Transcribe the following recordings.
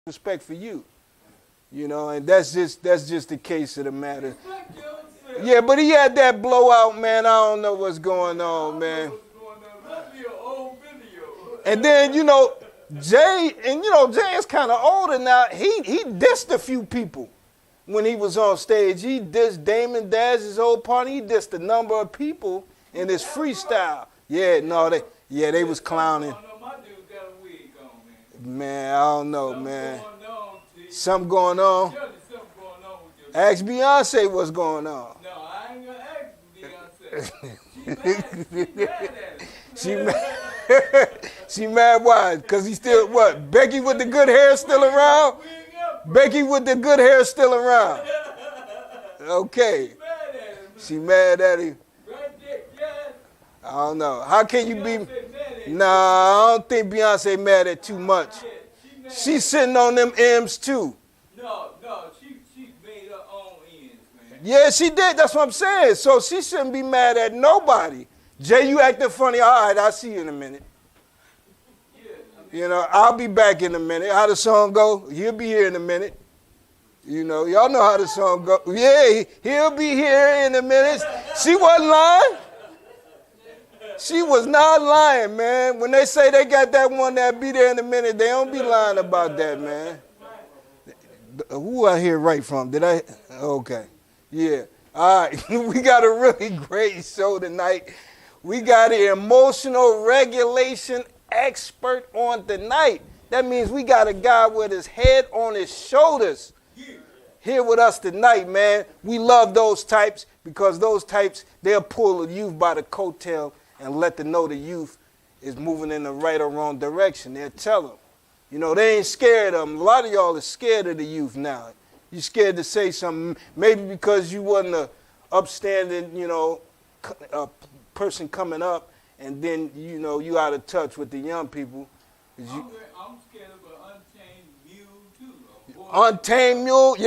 respect for you. You know, and that's just the case of the matter. Yeah, but he had that blowout, man. I don't know what's going on, man. And then, you know, Jay is kind of older now. He dissed a few people when he was on stage. He dissed Damon Daz's old party. He dissed a number of people in his freestyle. Yeah, no, they was clowning. Man, I don't know, man. Something going on. Ask Beyonce what's going on. No, I ain't gonna ask Beyonce. She mad. She mad why? Because he still, what? Becky with the good hair still around? Becky with the good hair still around. Okay. She mad at him. I don't know. How can you be? Nah, I don't think Beyonce mad at too much. She's sitting on them M's too. No, she made her own ends, man. Yeah, she did. That's what I'm saying. So she shouldn't be mad at nobody. Jay, you acting funny. All right, I'll see you in a minute. You know, I'll be back in a minute. How the song go? He'll be here in a minute. You know, y'all know how the song go. Yeah, he'll be here in a minute. She wasn't lying. She was not lying, man. When they say they got that one that be there in a minute, they don't be lying about that, man. Who I hear right from? Did I? Okay. Yeah. All right. We got a really great show tonight. We got an emotional regulation expert on tonight. That means we got a guy with his head on his shoulders here with us tonight, man. We love those types because those types, they'll pull the youth by the coattail and let them know the youth is moving in the right or wrong direction. They'll tell them. You know, they ain't scared of them. A lot of y'all are scared of the youth now. You're scared to say something, maybe because you wasn't a upstanding, you know, person coming up, and then, you know, you out of touch with the young people. I'm scared of an untamed mule, too. Untamed mule?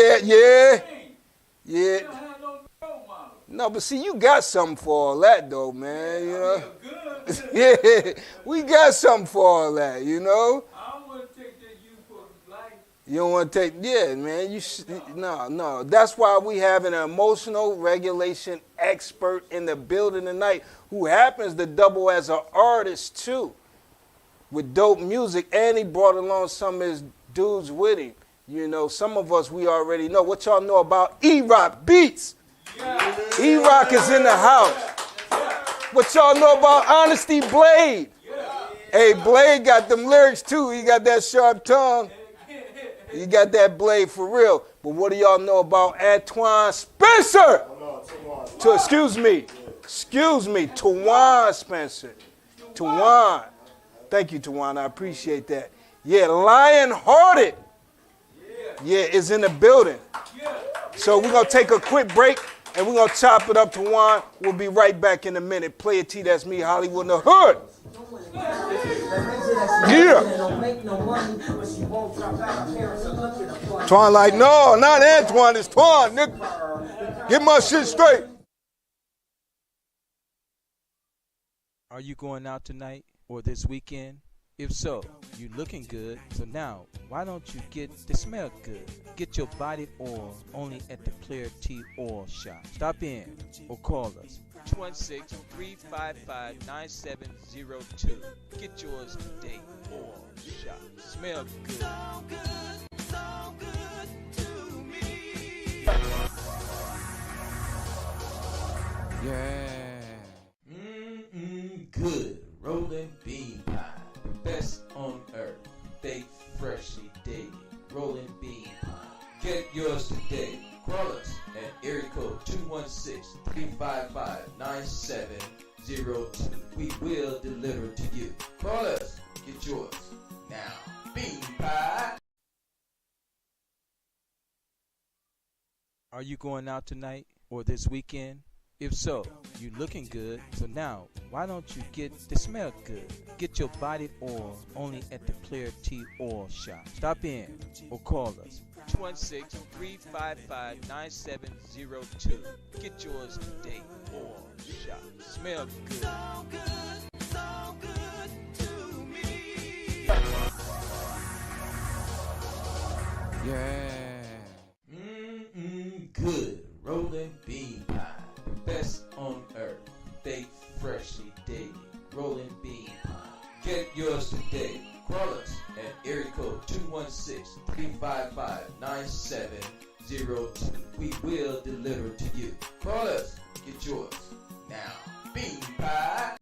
Yeah. No, but see, you got something for all that, though, man, you know. Yeah, we got something for all that, you know. I don't want to take that youth for life. You don't want to take, yeah, man. No. That's why we have an emotional regulation expert in the building tonight who happens to double as an artist, too, with dope music. And he brought along some of his dudes with him. You know, some of us, we already know. What y'all know about E-Rock Beats? Yeah. E-Rock is in the house. Yeah. What y'all know about Honesty Blade? Yeah. Hey, Blade got them lyrics, too. He got that sharp tongue. You got that Blade for real. But what do y'all know about Tuwan Spencer? Excuse me, Tuwan Spencer. Tuwan. Thank you, Tuwan. I appreciate that. Yeah, Lion-Hearted. Yeah, is in the building. So we're going to take a quick break, and we're going to chop it up, Tuwan. We'll be right back in a minute. Player T, that's me, Hollywood in the Hood. Yeah. Tuwan like, no, not Antoine, it's Tuwan, nigga. Get my shit straight. Are you going out tonight or this weekend? If so, you looking good. So now, why don't you get the smell good? Get your body oil only at the Player T Oil Shop. Stop in or call us. 216-355-9702. Get yours today. Oil Shop. Smell good. So good to me. Yeah. Good. Rolling bean pie. The best on earth. Baked freshly daily. Rolling bean pie. Get yours today. Call us at area code 216-355-9702. We will deliver to you. Call us. Get yours now. Bean pie. Are you going out tonight or this weekend? If so, you looking good. So now, why don't you get the smell good? Get your body oil only at the Player T Oil Shop. Stop in or call us. 216-355-9702. Get yours today. Oil Shop. Smell good. So good to me. Yeah. Good. Rolling bean pie. The best on earth. Baked freshly daily. Rolling bean pie. Get yours today. Call us at area code 216-355-9702. We will deliver to you. Call us. Get yours now. Bean pie.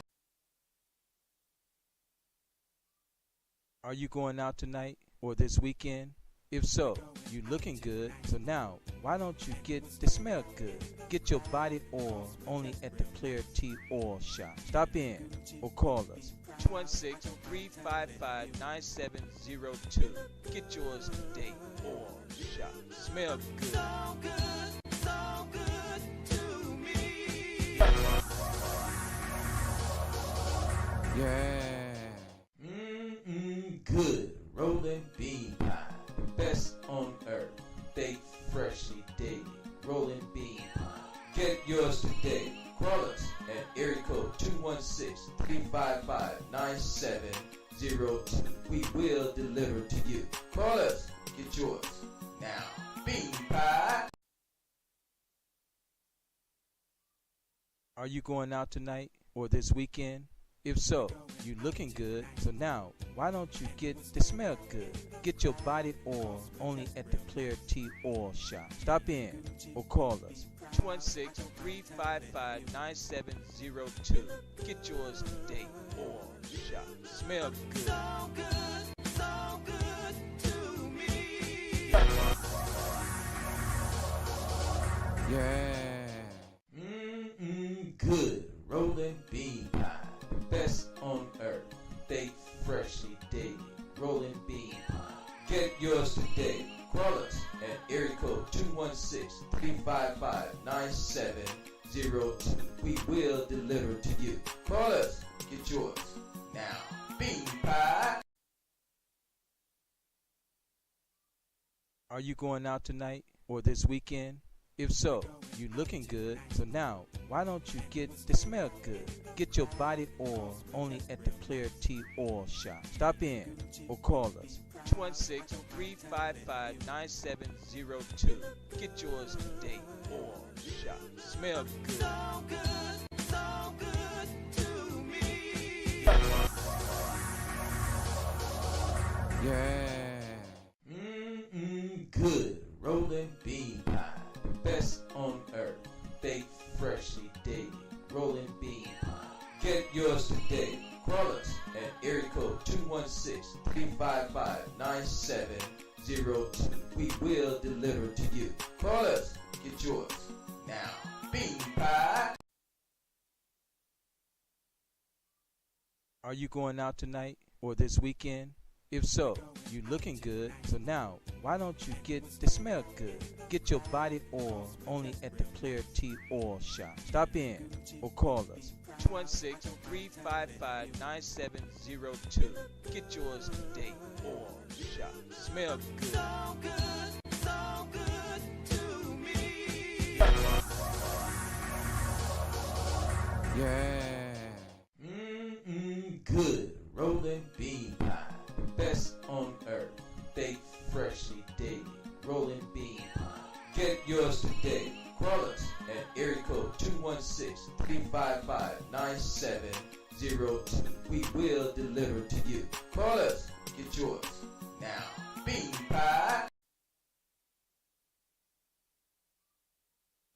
Are you going out tonight or this weekend? If so, you looking good. So now, why don't you get the smell good? Get your body oil only at the Clarity Oil Shop. Stop in or call us 216-355-9702. Get yours today. Oil Shop. Smell good. So good, so good to me. Yeah. Good. Rolling bean pie. The best on earth. Baked freshly daily. Rolling bean pie. Get yours today. Call us at area code 216-355-9702. We will deliver to you. Call us. Get yours now. Bean pie. Are you going out tonight or this weekend? If so, you looking good. So now, why don't you get the smell good? Get your body oil only at the Clarity Oil Shop. Stop in or call us 216-355-9702. Get yours today. Oil Shop. Smell good. So good, so good to me. Yeah. Good. Rolling bean pie. The best on earth. Baked freshly daily. Rolling bean pie. Get yours today. Call us at area code 216-355-9702. We will deliver to you. Call us. Get yours now. Bean pie. Are you going out tonight or this weekend? If so, you looking good. So now, why don't you get the smell good? Get your body oil only at the Clarity Oil Shop. Stop in or call us 216-355-9702. Get yours today. Oil Shop. Smell good. So good, so good to me. Yeah. Good. Rolling bean pie. The best on earth. Baked freshly daily. Rolling bean pie. Get yours today. Call us at area code 216-355-9702. We will deliver to you. Call us. Get yours now. Bean pie. Are you going out tonight or this weekend? If so, you looking good. So now, why don't you get the smell good? Get your body oil only at the Clarity Oil Shop. Stop in or call us 216-355-9702. Get yours today. Oil Shop. Smell good. So good, so good to me. Yeah. Good. Rolling bean pie. The best on earth. Baked freshly daily. Rolling bean pie. Get yours today. Call us at area code 216-355-9702. We will deliver to you. Call us. Get yours now. Bean pie.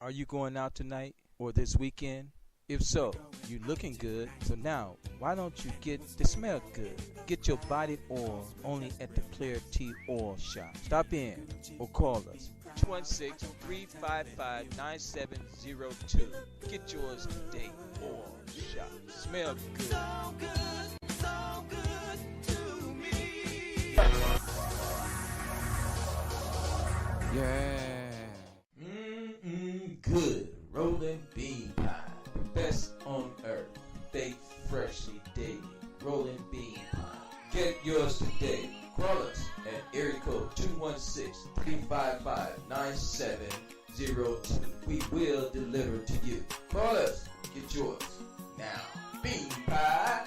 Are you going out tonight or this weekend? If so, you looking good. So now, why don't you get the smell good? Get your body oil only at the Clarity Oil Shop. Stop in or call us 216-355-9702. Get yours today. Oil Shop. Smell good. So good, so good to me. Yeah. Good. Rolling bean pie. The best on earth. Baked freshly daily. Rolling bean pie. Get yours today. Call us at area code 216-355-9702. We will deliver to you. Call us. Get yours now. Bean pie.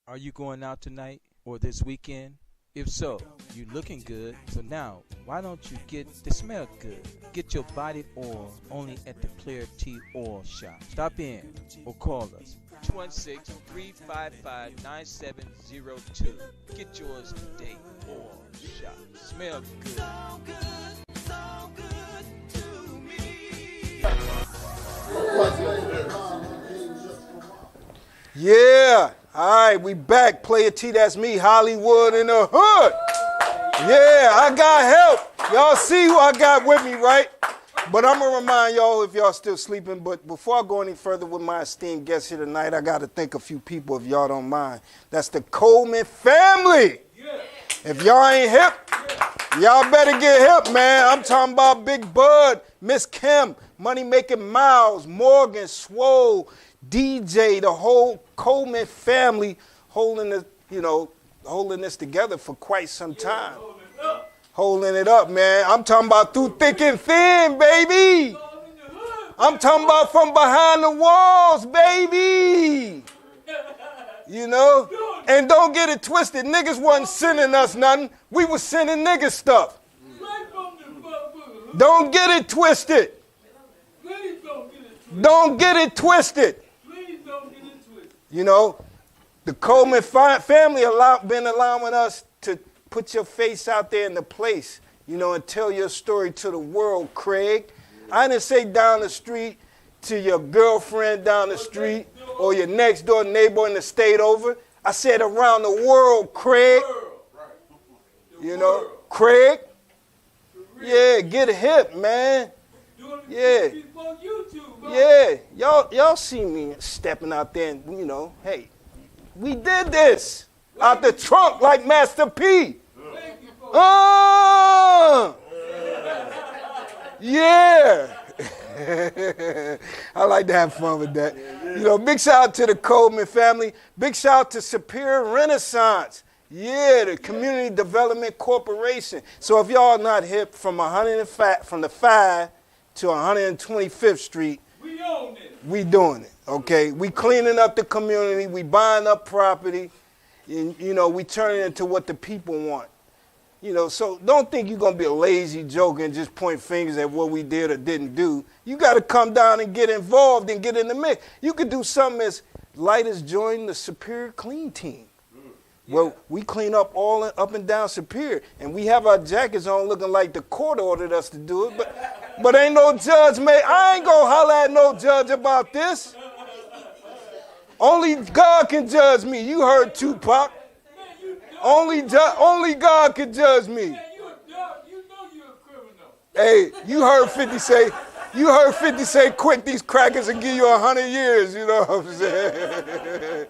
Are you going out tonight or this weekend? If so, you looking good. So now, why don't you get the smell good? Get your body oil only at the Player T Oil Shop. Stop in or call us. 216-355-9702. Get yours today. Oil Shop. Smell good. So good to me. Yeah. All right, we back. Player T, that's me, Hollywood in the hood. Yeah, I got help. Y'all see who I got with me, right? But I'm going to remind y'all if y'all still sleeping. But before I go any further with my esteemed guest here tonight, I got to thank a few people if y'all don't mind. That's the Coleman family. Yeah. If y'all ain't hip, y'all better get hip, man. I'm talking about Big Bud, Miss Kim, Money Making Miles, Morgan, Swole, DJ, the whole Coleman family holding this together for quite some time. Holding it up, man. I'm talking about through thick and thin, baby. I'm talking about from behind the walls, baby. You know? And don't get it twisted. Niggas wasn't sending us nothing. We was sending niggas stuff. Don't get it twisted. Don't get it twisted. You know, the Coleman family been allowing us to put your face out there in the place, you know, and tell your story to the world, Craig. I didn't say down the street to your girlfriend down the street or your next door neighbor in the state over. I said around the world, Craig. You know, Craig. Yeah, get hip, man. Yeah. Yeah, y'all see me stepping out there and, you know, hey, we did this out the trunk like Master P. Yeah. I like to have fun with that. You know, big shout out to the Coleman family. Big shout out to Superior Renaissance. Yeah, the Community Development Corporation. So if y'all not hip from the 5 to 125th Street, we own it. We doing it, okay? We cleaning up the community. We buying up property. And, you know, we turn it into what the people want. You know, so don't think you're going to be a lazy joker and just point fingers at what we did or didn't do. You got to come down and get involved and get in the mix. You could do something as light as join the Superior Clean Team. Well, we clean up all up and down Superior, and we have our jackets on looking like the court ordered us to do it, but ain't no judge, man. I ain't gonna holler at no judge about this. Only God can judge me. You heard Tupac. Only God can judge me. You know you're a criminal. Hey, you heard 50 say, quick, these crackers will give you 100 years, you know what I'm saying?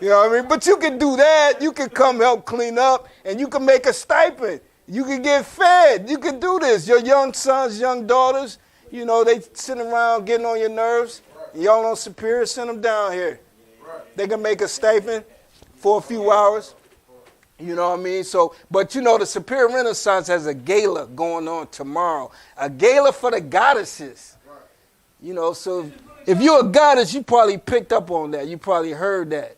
You know what I mean? But you can do that. You can come help clean up, and you can make a stipend. You can get fed. You can do this. Your young sons, young daughters, you know, they sitting around getting on your nerves. Y'all on Superior, send them down here. They can make a stipend for a few hours. You know what I mean? So, but you know, the Superior Renaissance has a gala going on tomorrow. A gala for the goddesses. You know, so if you're a goddess, you probably picked up on that. You probably heard that.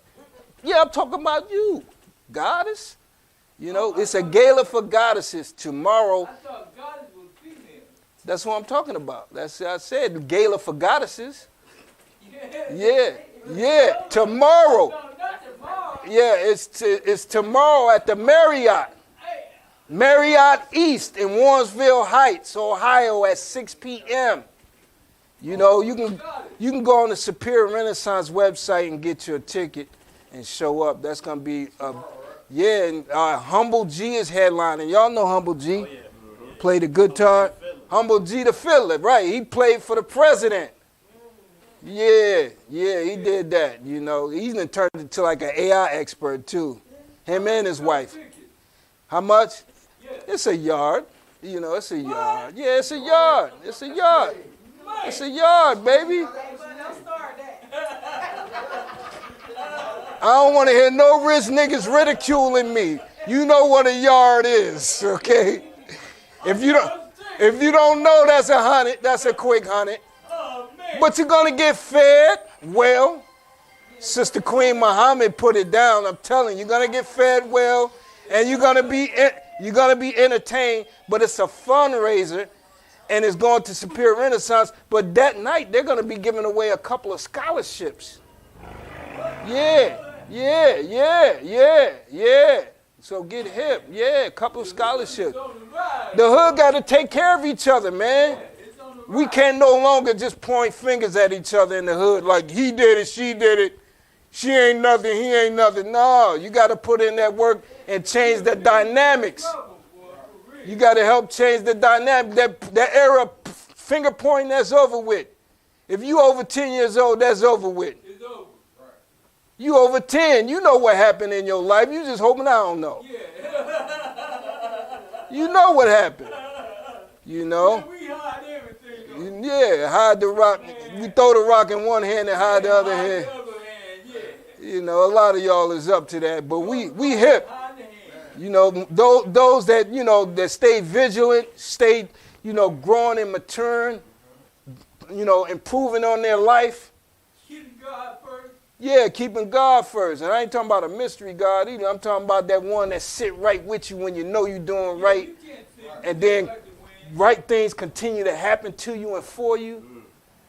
Yeah, I'm talking about you, goddess. You know, it's a gala for goddesses tomorrow. I thought goddess was female. That's what I'm talking about. That's what I said, the gala for goddesses. Yeah, tomorrow. No, not tomorrow. Yeah, it's tomorrow at the Marriott East in Warrensville Heights, Ohio at 6 p.m. You know, you can go on the Superior Renaissance website and get your ticket and show up. That's going to be, and Humble G is headlining. Y'all know Humble G. Oh, yeah. Play the guitar. Humble G the fiddler, right. He played for the president. Yeah, he did that, you know. He's turned into like an AI expert, too. Him and his wife. How much? It's a yard. You know, it's a yard. Yeah, it's a yard. It's a yard. It's a yard, baby. I don't want to hear no rich niggas ridiculing me. You know what a yard is, okay? If you don't know, that's 100. That's a quick 100. But you're gonna get fed well. Sister Queen Muhammad put it down. I'm telling you, you're gonna get fed well, And you're gonna be entertained, but it's a fundraiser, and it's going to Superior Renaissance. But that night they're gonna be giving away a couple of scholarships. Yeah. So get hip. Yeah, a couple of scholarships. The hood got to take care of each other, man. We can't no longer just point fingers at each other in the hood like he did it, she did it. She ain't nothing, he ain't nothing. No, you got to put in that work and change the dynamics. You got to help change the dynamic. That era of finger pointing, that's over with. If you over 10 years old, that's over with. It's over. You over 10, you know what happened in your life. You just hoping I don't know. Yeah. You know what happened. You know. We hide everything. Yeah, hide the rock. We throw the rock in one hand and hide the other hand. You know, a lot of y'all is up to that, but we hip. You know, those that, you know, that stay vigilant, stay, you know, growing and maturing, you know, improving on their life. Keeping God first. Yeah, keeping God first. And I ain't talking about a mystery God either. I'm talking about that one that sit right with you when you know you're doing right. And then right things continue to happen to you and for you.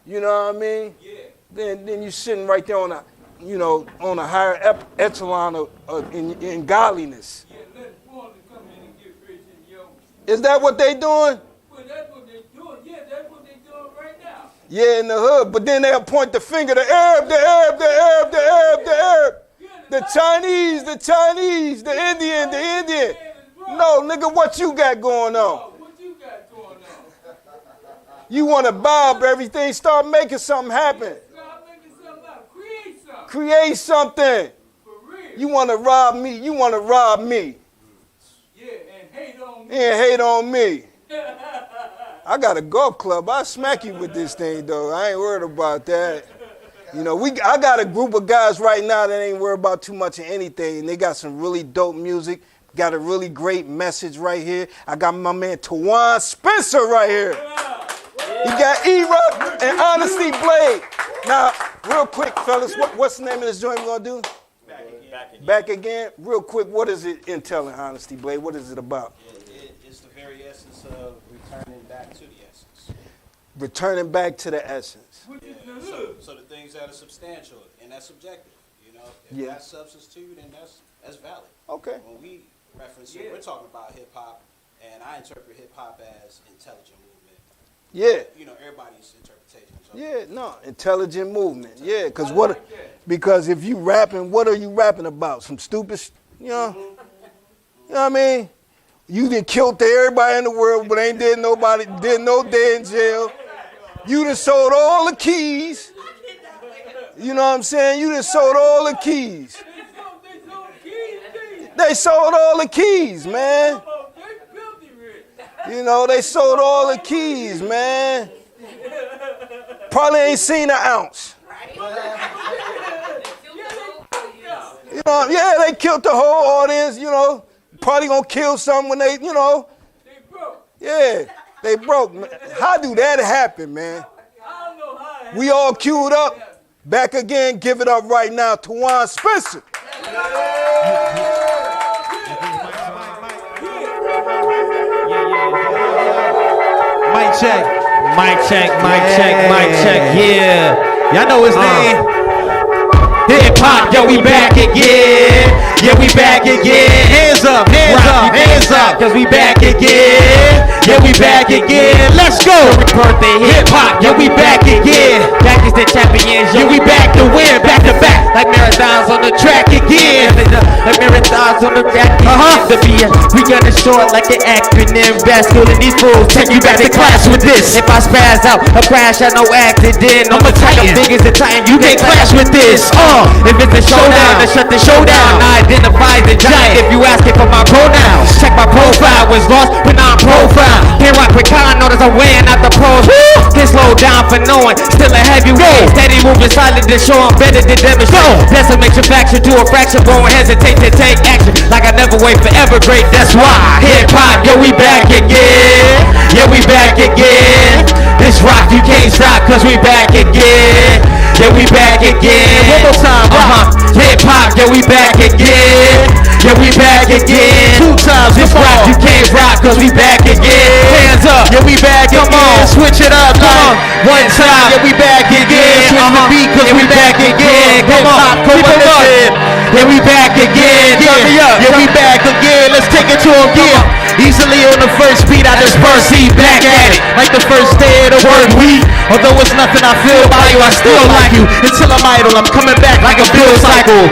You know what I mean? Yeah. Then you're sitting right there on a, you know, on a higher echelon in godliness. Yeah, let foreigners come in and get rich and young. Is that what they doing? Well, that's what they're doing. Yeah, that's what they're doing right now. Yeah, in the hood. But then they'll point the finger, the Arab, the Arab, the Arab, the Arab, the Arab. The Chinese, the Chinese, the Indian, the Indian. No, nigga, what you got going on? What you got going on? You want to bob everything, start making something happen. Start making something up. Create something. Create something. For real. You want to rob me, you want to rob me. Yeah, and hate on me. And hate on me. I got a golf club. I'll smack you with this thing, though. I ain't worried about that. You know, I got a group of guys right now that ain't worried about too much of anything. And they got some really dope music. Got a really great message right here. I got my man Tuwan Spencer right here. He got E-Rock and Honesty Blade. Now, real quick, fellas, what's the name of this joint we're going to do? Back again. Real quick, what is it in telling Honesty Blade? What is it about? It's the very essence of returning back to the essence. Returning back to the essence. Yeah, so the things that are substantial, and that's subjective. You know, if that's substance to you, then that's valid. Okay. When we reference it, we're talking about hip hop, and I interpret hip hop as intelligent movement. Yeah. You know, everybody's interpretation. So. Yeah, no, intelligent movement. Yeah, because if you rapping, what are you rapping about? Some stupid, you know? You know what I mean? You done killed everybody in the world, but ain't did nobody, did no day in jail. You done sold all the keys. You know what I'm saying? You done sold all the keys. They sold all the keys, man. You know, they sold all the keys, man. Probably ain't seen an ounce. You know, yeah, they killed the whole audience, you know. Probably gonna kill some when they, you know. They broke. Yeah, they broke. How do that happen, man? I don't know how it We all queued up. Back again, give it up right now to Tuwan Spencer. Mic check. Mic check, mic check, mic check, yeah. Y'all know his name. Hip hop, yo, we back again. Yeah, we back again. Hands up, hands up, cause we back again. Yeah, we back again. Let's go. Birthday hip hop, yeah, we back again. Back as the champions, yeah, we back to win. Back to back, like marathons on the track again. Like marathons on the track again. We got it short like an acronym. Best schooling these fools. Take you back to class with this. If I spaz out, a crash, I no accident. I'm a titan, big as the titan. You can't clash with this. If it's a showdown, then shut the show down. I identify the giant if you asking for my pronouns. Check my profile, was lost but not profile. Can't rock with Kyle, notice I'm weighing out the pros. Can't slow down for knowing, still a heavyweight. Steady moving silent to show I'm better than demonstrate. Decimation faction to a fraction, won't hesitate to take action. Like I never wait forever great, that's why. Hip hop, yo, we back again. Yeah, we back again. This rock you can't stop, cause we back again. Yeah, we back again. One more time, Hip hop, yeah, we back again. Yeah, we back again. 2 times this rock, you can't rock, cause we back again. Hands up, yeah, we back again. Switch it up, come on. 1 time, yeah, we back again. Switch the beat, cause we back again. Come on, coalition. Yeah, we back again. Yeah, we back again. Let's take it to him, yeah. Easily on the first beat, I disperse, he back at it. Like the first day of the work week. Although it's nothing I feel about you, I still like you. Until I'm idle, I'm coming back like a bill cycle.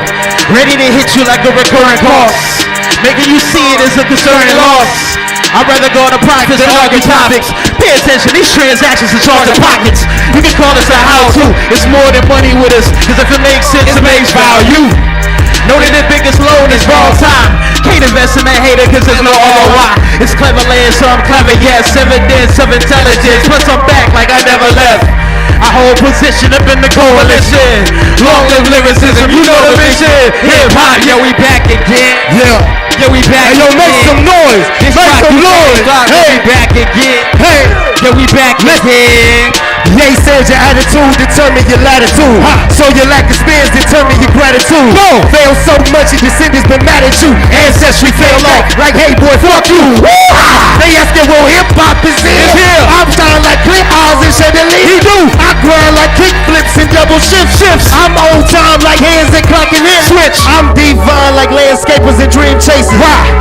Ready to hit you like a recurring cost. Making you see it as a concerning loss. I'd rather go on a practice than argue topics. Pay attention, these transactions are charging pockets. You can call this a how-to. It's more than money with us. Cause if it makes sense, it makes value. Know that the biggest loan is wrong time. Can't invest in a hater cause there's no ROI. It's clever laying, so I'm clever, yes. Evidence of intelligence. Plus I'm back like I never left. I hold position up in the coalition. Long live lyricism, you know the mission. Hip hop, yeah, we back again. Yeah, we back again. Yo, make some noise. Make some noise. Hey, we back again. Hey, yeah, we back again. They said your attitude determine your latitude. So your lack of spins determine your gratitude. Fail so much your descendants been mad at you. Ancestry fell off like, hey boy, fuck you. They asking what hip hop is in. I'm sound like Clint Oz and Chandelier. He do. I grind like kick flips and double shifts. I'm on time like hands and clocking in. Switch. I'm divine like landscapers and dream chasers.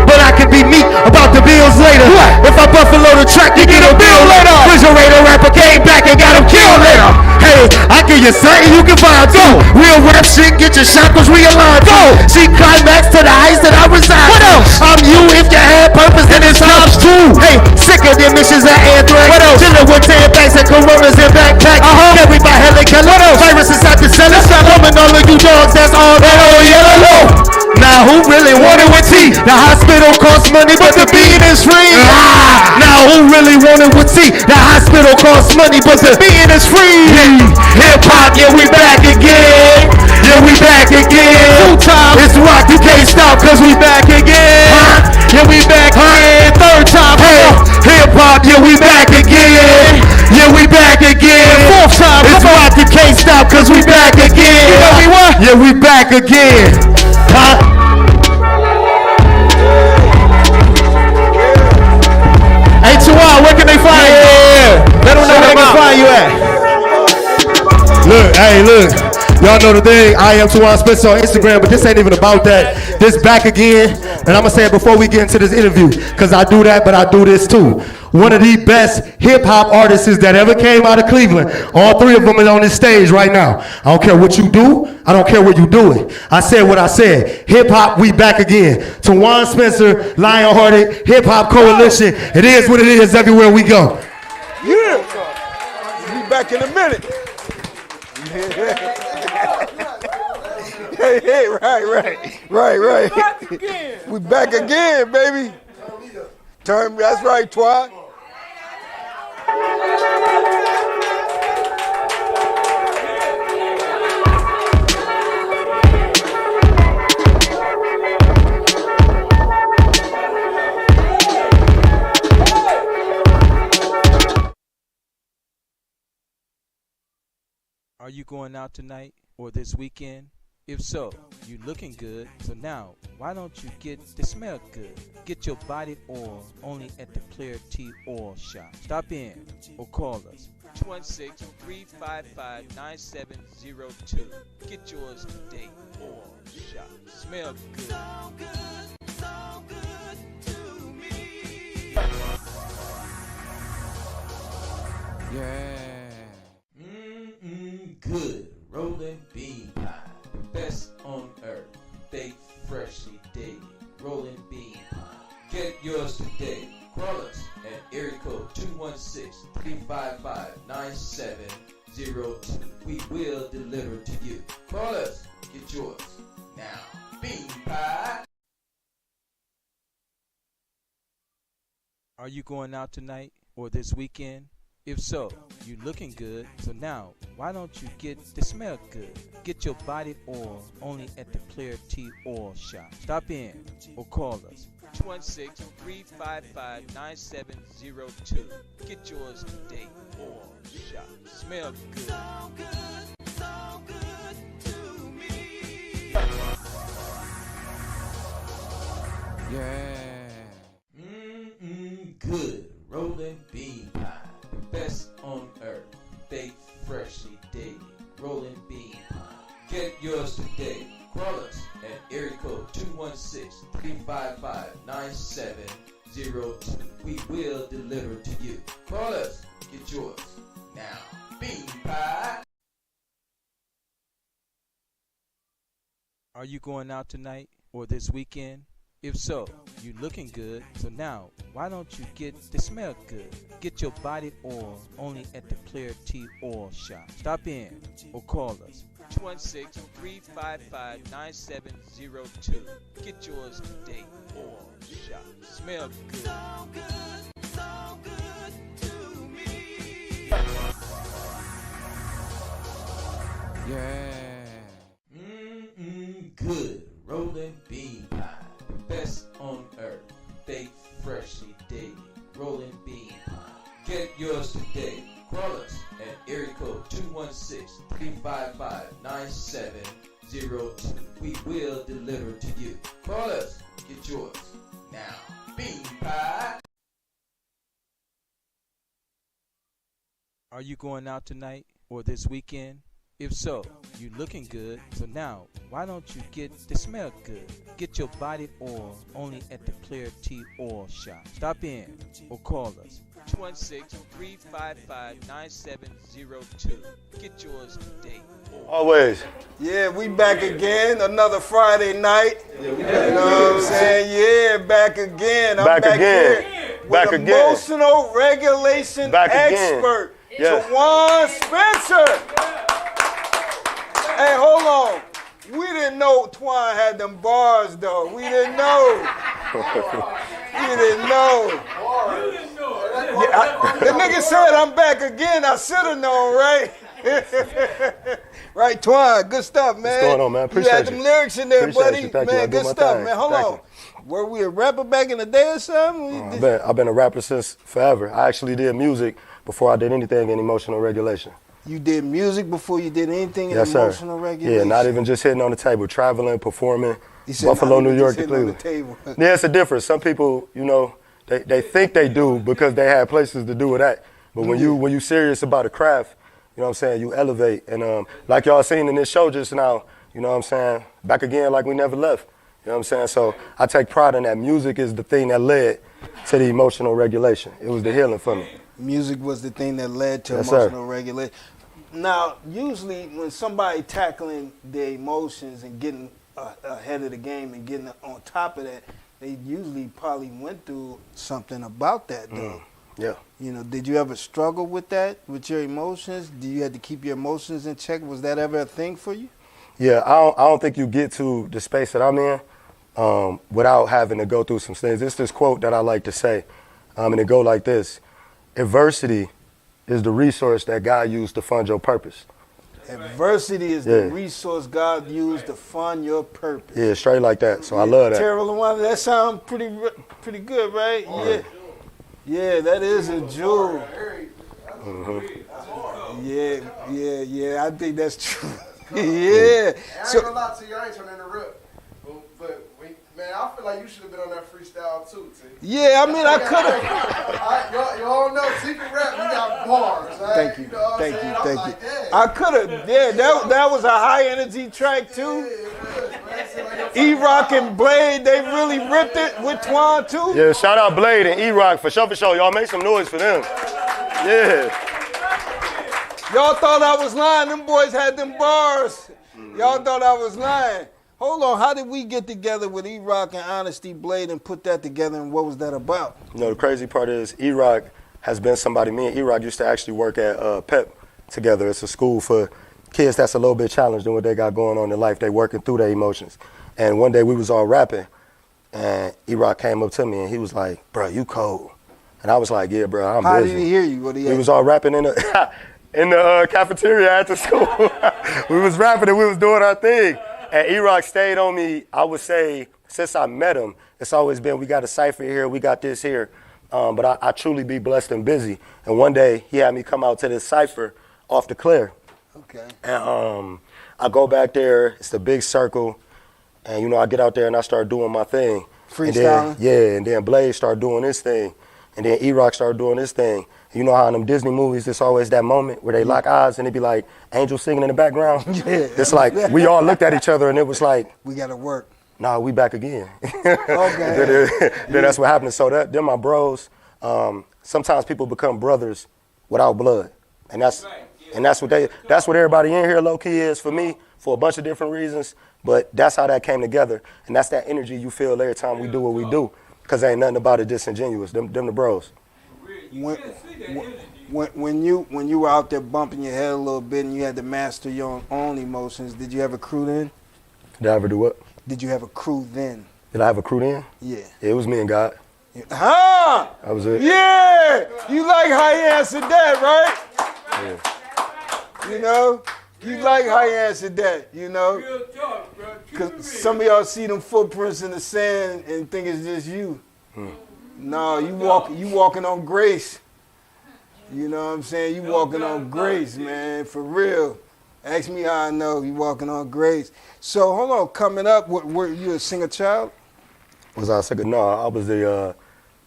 But I can be meek about the bills later. If I buffalo the track, you get a bill later. Refrigerator rapper came back and got him killed later. Hey, I give you something you can find. Go. Real rap shit, get your chakras realigned. Go. She climax to the heights that I reside. What else? I'm you if you had purpose, then it's times 2. Hey, sicker than missions at anthrax. What else? Chillin' with 10 bags and coronas and backpack. Carried by helicopter. What else? Virus inside the cellar. Woman, all of you dogs, that's all that on yellow. Now who really wanted with tea? The hospital costs money, but the being is free. Now who really wanted with tea? The hospital costs money, but the being is free. Hip hop, yeah, we back again. Yeah, we back again. 2 times. It's rock, you can't stop, cause we back again. Yeah, we back again. 3rd time. Hey, hip hop, yeah, we back again. Yeah, we back again. 4th time. It's rock, you can't stop, cause we back again. You know we what? Yeah, we back again. Hey, Tuwan, where can they find you? Let them know where they can find you at. Look, hey, look. Y'all know the thing. I am Tuwan Spencer on Instagram, but this ain't even about that. This back again, and I'm gonna say it before we get into this interview, cause I do that, but I do this too. One of the best hip hop artists that ever came out of Cleveland. All 3 of them are on this stage right now. I don't care what you do. I don't care where you do it. I said what I said. Hip hop, we back again. Tuwan Spencer, Lionhearted, Hip Hop Coalition. It is what it is everywhere we go. Yeah. We back in a minute. Hey, right. Back again. We back again, baby. Turn, that's right, Tuwan. Are you going out tonight or this weekend? If so, you looking good. So now, why don't you get the smell good? Get your body oil only at the Clarity Oil Shop. Stop in or call us. 216-355-9702. Get yours today. Oil Shop. Smell good. So good to me. Yeah. Good. Rolling bean pie. The best on earth. Baked freshly daily. Rolling bean pie. Get yours today. Call us at area code 216-355-9702. We will deliver to you. Call us. Get yours now. Bean pie. Are you going out tonight or this weekend? If so, you looking good. So now, why don't you get the smell good? Get your body oil only at the Clarity Oil Shop. Stop in or call us. 216-355-9702. Get yours today. Oil Shop. Smell good. So good to me. Good rolling bean pie, the best on earth. Baked freshly daily, rolling bean pie. Get yours today. Call us at area code 216-355-9702. We will deliver to you. Call us, get yours now. Bean pie. Are you going out tonight or this weekend? If so, you looking good. So now, why don't you get the smell good? Get your body oil only at the Clear Tea Oil Shop. Stop in or call us 216-355-9702. Get yours today. Oil Shop. Smell good. So good to me. Yeah. Good rolling bean pie. The best on earth. Baked freshly daily. Rolling bean pie. Get yours today. Call us at area code 216-355-9702. We will deliver to you. Call us. Get yours now. Bean pie. Are you going out tonight or this weekend? If so, you looking good. So now, why don't you get the smell good? Get your body oil only at the Clear Tea Oil Shop. Stop in or call us 216-355-9702. Get yours today. Always. Yeah, we back again. Another Friday night. You know what I'm saying? Yeah, back again. I'm back again. Here Back with again. emotional regulation Back again. expert, Yes. Tuwan Spencer. Hey, hold on. We didn't know Tuwan had them bars, though. We didn't know. We didn't know. Yeah, the nigga said I'm back again. I should have known, right? Right, Tuwan. Good stuff, man. What's going on, man? Appreciate you. Had them lyrics in there, Appreciate buddy. you. Thank you. I Man, do good my stuff, thing. man. Hold Thank on. Were we a rapper back in the day or something? I've been a rapper since forever. I actually did music before I did anything in emotional regulation. You did music before you did anything Yes, in sir. emotional regulation? Yeah, not even just hitting on the table, traveling, performing, You said Buffalo, not New even York just to hitting on Cleveland. the table. Yeah, it's a difference. Some people, you know, they think they do because they have places to do it at. But when you serious about a craft, you know what I'm saying, you elevate. And like y'all seen in this show just now, you know what I'm saying, back again like we never left. You know what I'm saying? So I take pride in that. Music is the thing that led to the emotional regulation. It was the healing for me. Music was the thing that led to Yes, emotional sir. regulation. Now, usually when somebody tackling their emotions and getting ahead of the game and getting on top of that, they usually probably went through something about that, though. Yeah. You know, did you ever struggle with that, with your emotions? Did you have to keep your emotions in check? Was that ever a thing for you? Yeah, I don't think you get to the space that I'm in without having to go through some things. It's this quote that I like to say, and it go like this: adversity is the resource that God used to fund your purpose. Adversity is the resource God used to fund your purpose. Yeah, straight like that. So I love that. Terrell Luana, that sounds pretty good, right? Yeah. Yeah, that is a jewel. Yeah, I think that's true. Yeah. I ain't gonna lie to you, I ain't trying to interrupt. But man, I feel like you should have been on that freestyle too, T. Yeah, I mean, I could have. You all know, secret rap, you got bars, right? Thank you. You know what I'm saying? I'm Thank like, you. dang. I could have. Yeah, that was a high energy track too. E-Rock and Blade, they really ripped it with Tuwan too. Yeah, shout out Blade and E-Rock for sure. Y'all make some noise for them. Yeah. Y'all thought I was lying. Them boys had them bars. Y'all thought I was lying. Hold on, how did we get together with E-Rock and Honesty Blade and put that together, and what was that about? You know, the crazy part is E-Rock has been somebody, me and E-Rock used to actually work at PEP together. It's a school for kids that's a little bit challenged in what they got going on in life. They working through their emotions. And one day we was all rapping, and E-Rock came up to me, and he was like, bro, you cold. And I was like, yeah, bro, I'm How busy. did he hear you? What he We was all rapping in the in the cafeteria at the school. We was rapping and we was doing our thing. And E-Rock stayed on me, I would say, since I met him, it's always been, we got a cypher here, we got this here. But I truly be blessed and busy. And one day, he had me come out to this cypher off the Claire. Okay. And I go back there, it's the big circle. And, you know, I get out there and I start doing my thing. Freestyling? And then Blaze started doing this thing. And then E-Rock started doing this thing. You know how in them Disney movies, there's always that moment where they lock eyes and it be like angels singing in the background? Yeah. It's like we all looked at each other and it was like, we got to work. nah, we back again. Okay. then that's what happened. So they're my bros. Sometimes people become brothers without blood. And that's what everybody in here low key is for me for a bunch of different reasons. But that's how that came together. And that's that energy you feel every time we do what we do. Because ain't nothing about it disingenuous. Them the bros. When you were out there bumping your head a little bit and you had to master your own emotions, did you have a crew then? Did I ever do what? Did you have a crew then? Did I have a crew then? Yeah. It was me and God. Huh? That was it. Yeah. You like how he answered that, right? Yeah. You know? You like how he answered that, you know? Real talk, bro. Because some of y'all see them footprints in the sand and think it's just you. No, you walking on grace. You know what I'm saying? You walking on grace, man, for real. Ask me how I know you walking on grace. So hold on, coming up, were you a single child? Was I second? No, I was the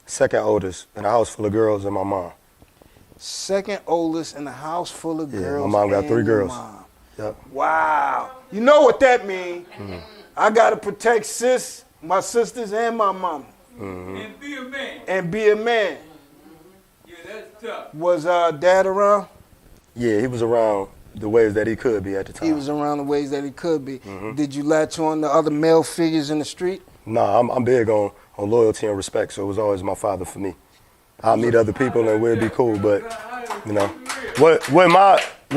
second oldest in a house full of girls and my mom. Second oldest in a house full of girls. My mom got and 3 your girls. mom. Yep. Wow. You know what that means? I got to protect my sisters and my mama. And be a man. And be a man. Yeah, that's tough. Was Dad around? Yeah, he was around the ways that he could be at the time. He was around the ways that he could be. Did you latch on to other male figures in the street? Nah, I'm big on loyalty and respect, so it was always my father for me. I'll meet other people and we'll be cool, but you know, what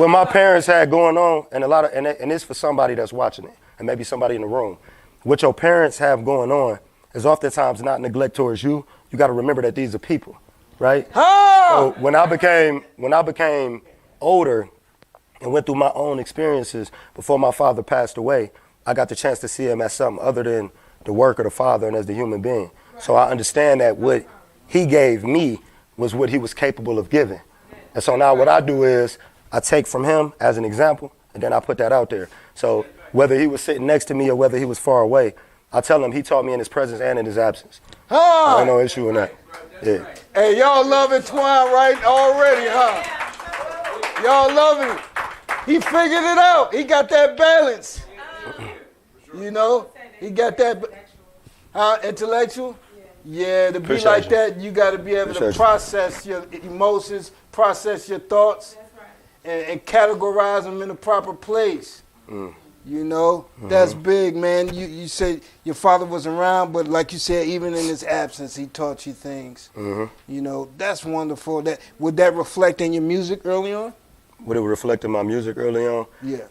my parents had going on, and it's for somebody that's watching it, and maybe somebody in the room. What your parents have going on is oftentimes not neglect towards you. You got to remember that these are people, right? So when I became older and went through my own experiences before my father passed away, I got the chance to see him as something other than the work of the father and as the human being. So I understand that what he gave me was what he was capable of giving. And so now what I do is I take from him as an example, and then I put that out there. So whether he was sitting next to me or whether he was far away, I tell him he taught me in his presence and in his absence. I ain't no issue in that. Yeah. Hey, y'all loving Tuwan right already, huh? Y'all loving it. He figured it out. He got that balance. You know, he got that intellectual. Yeah, to be Appreciate like you. that, you got to be able to process your emotions, process your thoughts, and categorize them in the proper place. You know, that's big, man. You said your father was around, but like you said, even in his absence, he taught you things. You know, that's wonderful. Would that reflect in your music early on? Would it reflect in my music early on? Yeah.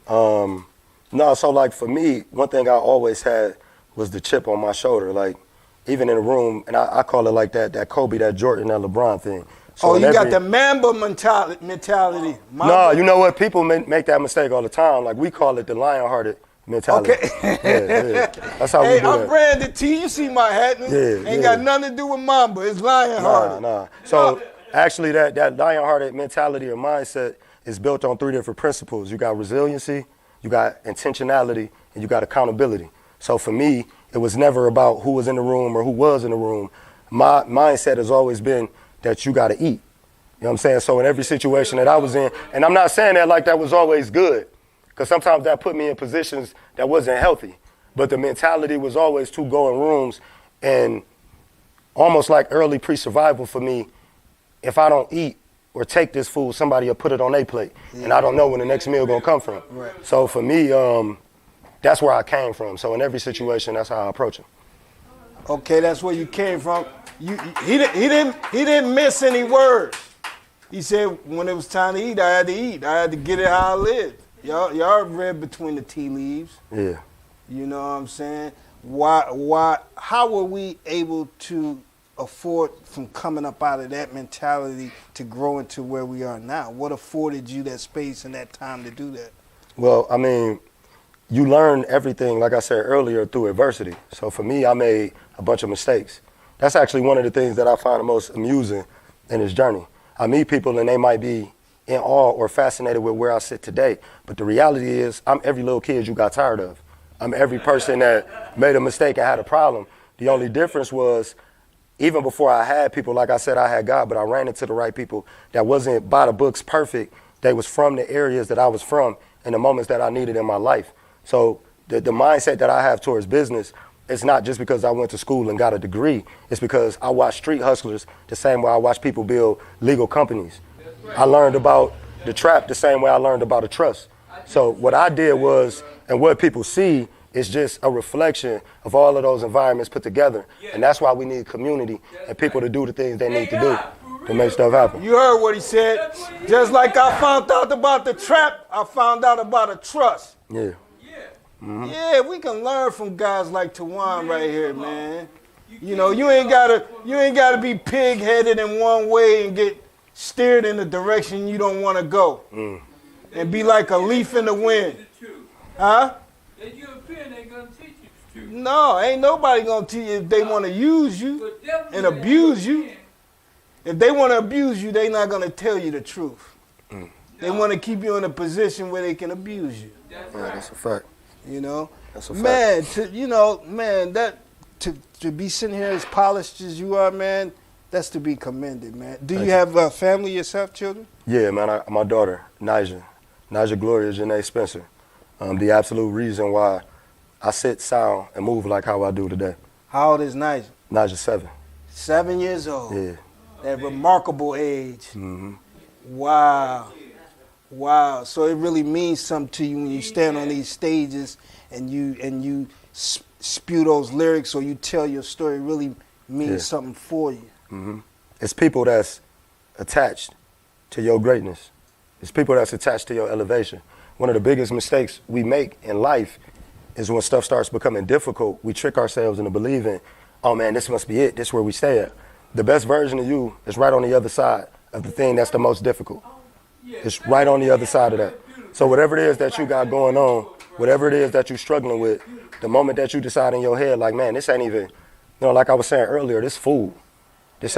No, so like for me, one thing I always had was the chip on my shoulder. Like even in the room, and I call it like that Kobe, that Jordan, that LeBron thing. So you got the Mamba mentality. No, you know what? People make that mistake all the time. Like we call it the lion-hearted mentality. Okay. Yeah. That's how we do I'm that. Brandon T. You see my hat? Ain't got nothing to do with Mamba. It's lion-hearted. Nah. So actually that lion-hearted mentality or mindset is built on 3 different principles. You got resiliency, you got intentionality, and you got accountability. So for me, it was never about who was in the room or who was in the room. My mindset has always been that you got to eat. You know what I'm saying? So in every situation that I was in, and I'm not saying that like that was always good, because sometimes that put me in positions that wasn't healthy. But the mentality was always to go in rooms and almost like early pre-survival for me, if I don't eat or take this food, somebody will put it on their plate. And I don't know when the next meal gonna come from. Right. So for me, that's where I came from. So in every situation, that's how I approach it. Okay, that's where you came from. He didn't miss any words. He said when it was time to eat, I had to eat. I had to get it how I lived. Y'all read between the tea leaves. Yeah. You know what I'm saying? How were we able to afford from coming up out of that mentality to grow into where we are now? What afforded you that space and that time to do that? Well, I mean, you learn everything, like I said earlier, through adversity. So for me, I made a bunch of mistakes. That's actually one of the things that I find the most amusing in this journey. I meet people and they might be in awe or fascinated with where I sit today. But the reality is I'm every little kid you got tired of. I'm every person that made a mistake and had a problem. The only difference was, even before I had people, like I said, I had God, but I ran into the right people that wasn't by the books perfect. They was from the areas that I was from and the moments that I needed in my life. So the mindset that I have towards business, it's not just because I went to school and got a degree. It's because I watched street hustlers the same way I watched people build legal companies. I learned about the trap the same way I learned about a trust. So what I did was, and what people see is just a reflection of all of those environments put together. And that's why we need community and people to do the things they need to do to make stuff happen. You heard what he said. Just like I found out about the trap, I found out about a trust. Yeah. Mm-hmm. Yeah, we can learn from guys like Tuwan right here, man. You know, you ain't gotta be pig-headed in one way and get steered in the direction you don't want to go. And be like a leaf in the wind. Huh? That European ain't gonna teach you the truth. No, ain't nobody gonna teach you if they want to use you and abuse you. If they want to abuse you, they not gonna tell you the truth. They want to keep you in a position where they can abuse you. That's a fact. You know, that's a fact. Man, to be sitting here as polished as you are, man, that's to be commended, man. Do you have a family yourself, children? Yeah, man. My daughter, Naja Gloria Janae Spencer. The absolute reason why I sit, sound, and move like how I do today. How old is Naja? Naja's 7. 7 years old. Yeah. That remarkable age. Mm-hmm. Wow. So it really means something to you when you stand on these stages and you spew those lyrics or you tell your story. It really means something for you. Mm-hmm. It's people that's attached to your greatness. It's people that's attached to your elevation. One of the biggest mistakes we make in life is when stuff starts becoming difficult, we trick ourselves into believing, oh man, this must be it. This is where we stay at. The best version of you is right on the other side of the thing that's the most difficult. It's right on the other side of that. So whatever it is that you got going on, whatever it is that you're struggling with, the moment that you decide in your head, like, man, this ain't even, like I was saying earlier, this food. This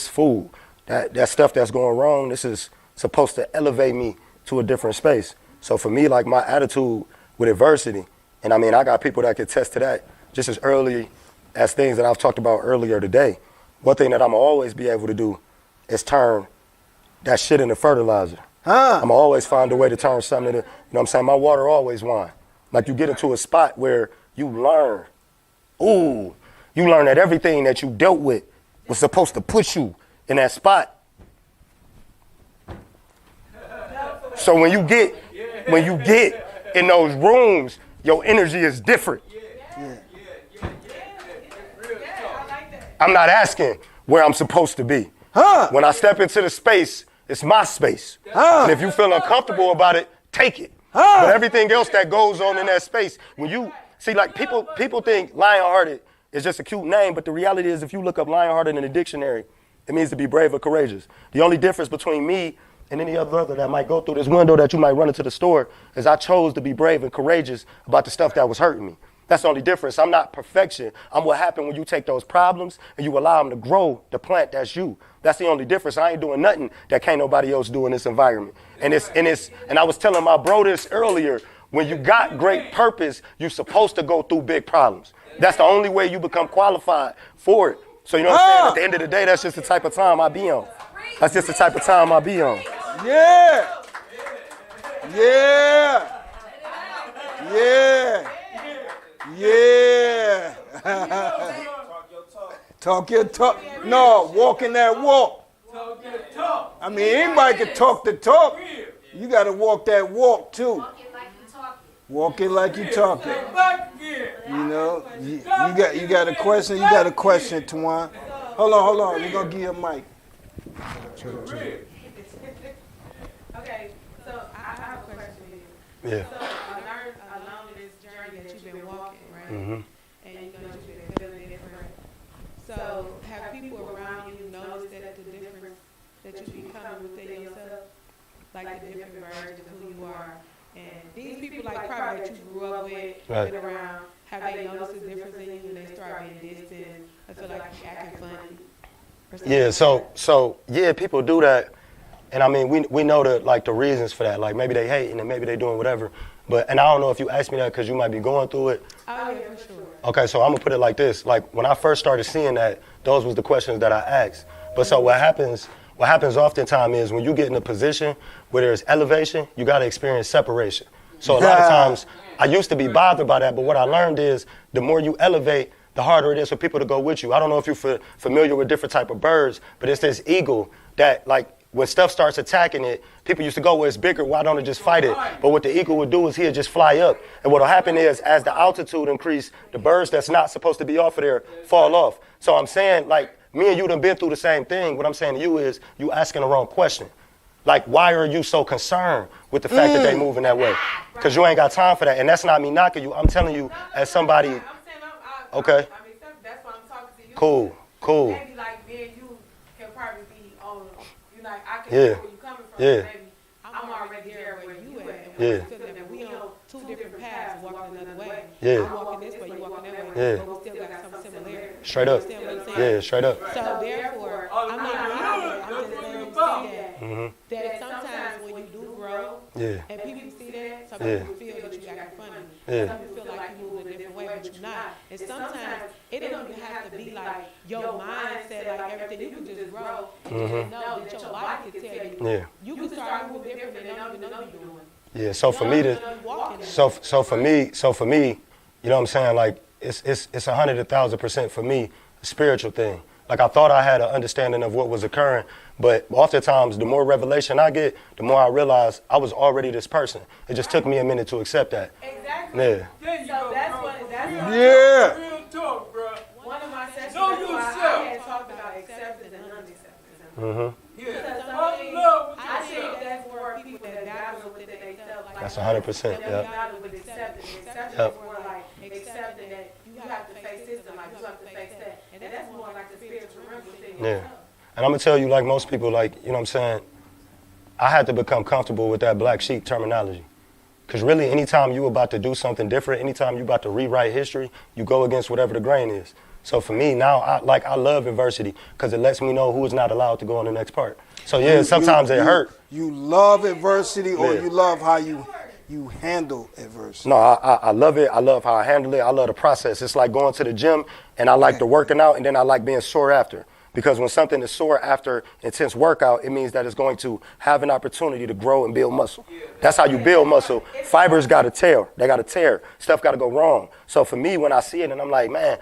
food. That stuff that's going wrong, this is supposed to elevate me to a different space. So for me, like my attitude with adversity, and I mean, I got people that can attest to that just as early as things that I've talked about earlier today. One thing that I'm always be able to do is turn that shit into fertilizer. I'm always find a way to turn something into, what I'm saying? My water always wine. Like you get into a spot where you learn. You learn that everything that you dealt with was supposed to put you in that spot. So when you get in those rooms, your energy is different. I'm not asking where I'm supposed to be. When I step into the space, it's my space. And if you feel uncomfortable about it, take it. But everything else that goes on in that space, when you see, like people think Lionhearted is just a cute name, but the reality is if you look up Lionhearted in the dictionary, it means to be brave or courageous. The only difference between me and any other brother that might go through this window that you might run into the store is I chose to be brave and courageous about the stuff that was hurting me. That's the only difference. I'm not perfection. I'm what happened when you take those problems and you allow them to grow the plant that's you. That's the only difference. I ain't doing nothing that can't nobody else do in this environment. And I was telling my bro this earlier, when you got great purpose, you're supposed to go through big problems. That's the only way you become qualified for it. So you know what I'm saying? At the end of the day, that's just the type of time I be on. That's just the type of time I be on. Yeah. Talk your talk. No, walking that walk. Talk your talk. I mean, anybody can talk the talk. You got to walk that walk too. Walk it like you talk it. You know, you got a question. You got a question, Tuwan. Hold on. We're gonna give you a mic. Okay, so I have a question for you. Yeah. So along this journey that you've been walking, right? Mm-hmm. And you've been feeling different. So have people around you noticed that the difference that you becoming within yourself, like the different versions of who you are, and these people like probably that you grew up with, been around, have they noticed the difference in you when they start being distant? I feel like you're acting funny. Yeah, so yeah, people do that. And I mean, we know the reasons for that. Like maybe they hating and maybe they doing whatever. And I don't know if you asked me that because you might be going through it. Oh, yeah, for sure. Okay, so I'm gonna put it like this. Like when I first started seeing that, those was the questions that I asked. But so what happens oftentimes is when you get in a position where there's elevation, you gotta experience separation. So a lot of times, I used to be bothered by that, but what I learned is the more you elevate, the harder it is for people to go with you. I don't know if you're familiar with different type of birds, but it's this eagle that like, when stuff starts attacking it, people used to go, well, it's bigger, why don't it just fight it? But what the eagle would do is he'd just fly up. And what'll happen is, as the altitude increase, the birds that's not supposed to be off of there fall off. So I'm saying, like, me and you done been through the same thing. What I'm saying to you is, you asking the wrong question. Like, why are you so concerned with the fact that they moving that way? Because you ain't got time for that. And that's not me knocking you. I'm telling you as somebody. Okay. I mean, that's why I'm talking to you. Cool. Maybe like me and you can probably be on, you like, I can Yeah. see where you coming from. Yeah. Maybe I'm already there where you at. And Yeah. we on two different paths walking another way. Yeah. I'm walking this way, you walking that way. Yeah. But we still got some similarities. Straight up. You understand what I'm saying? Yeah, straight up. So therefore, I'm not knocking it. I'm just letting you see that sometimes when you do grow, Yeah. and people see that, some Yeah. people feel that you acting funny. Yeah. Some people feel like you move a different way, but you're not. And sometimes it don't even have to be like your mindset, like everything. You can just grow and just know that your body can tell you. Yeah. You can start moving different and don't even know you're doing. Yeah, so for me so for me, you know what I'm saying, like it's 100,000% for me, a spiritual thing. Like I thought I had an understanding of what was occurring, but oftentimes the more revelation I get, the more I realize I was already this person. It just took me a minute to accept that. Exactly. Yeah. So that's what Yeah. Real talk, bro. one of my sessions, Know that's why I yourself. had talked about acceptance and unacceptance. Yeah. Because some I things, love I think that's for people that battle with it themselves. Like That's 100%, that yeah. we battle with acceptance. Acceptance Yep. is more like accepting that you have to face this and like you have to face that. And that's more like the spiritual realm thing. Yeah. And I'm gonna tell you, like most people, like, you know what I'm saying, I had to become comfortable with that black sheep terminology. Because really, anytime you about to do something different, anytime you about to rewrite history, you go against whatever the grain is. So for me, now, I love adversity because it lets me know who is not allowed to go on the next part. So yeah, sometimes it hurt. You love adversity or Yeah. you love how you handle adversity? No, I love it. I love how I handle it. I love the process. It's like going to the gym, and I like the working out, and then I like being sore after. Because when something is sore after intense workout, it means that it's going to have an opportunity to grow and build muscle. That's how you build muscle. Fibers got to tear. They got to tear. Stuff got to go wrong. So for me, when I see it, and I'm like, man,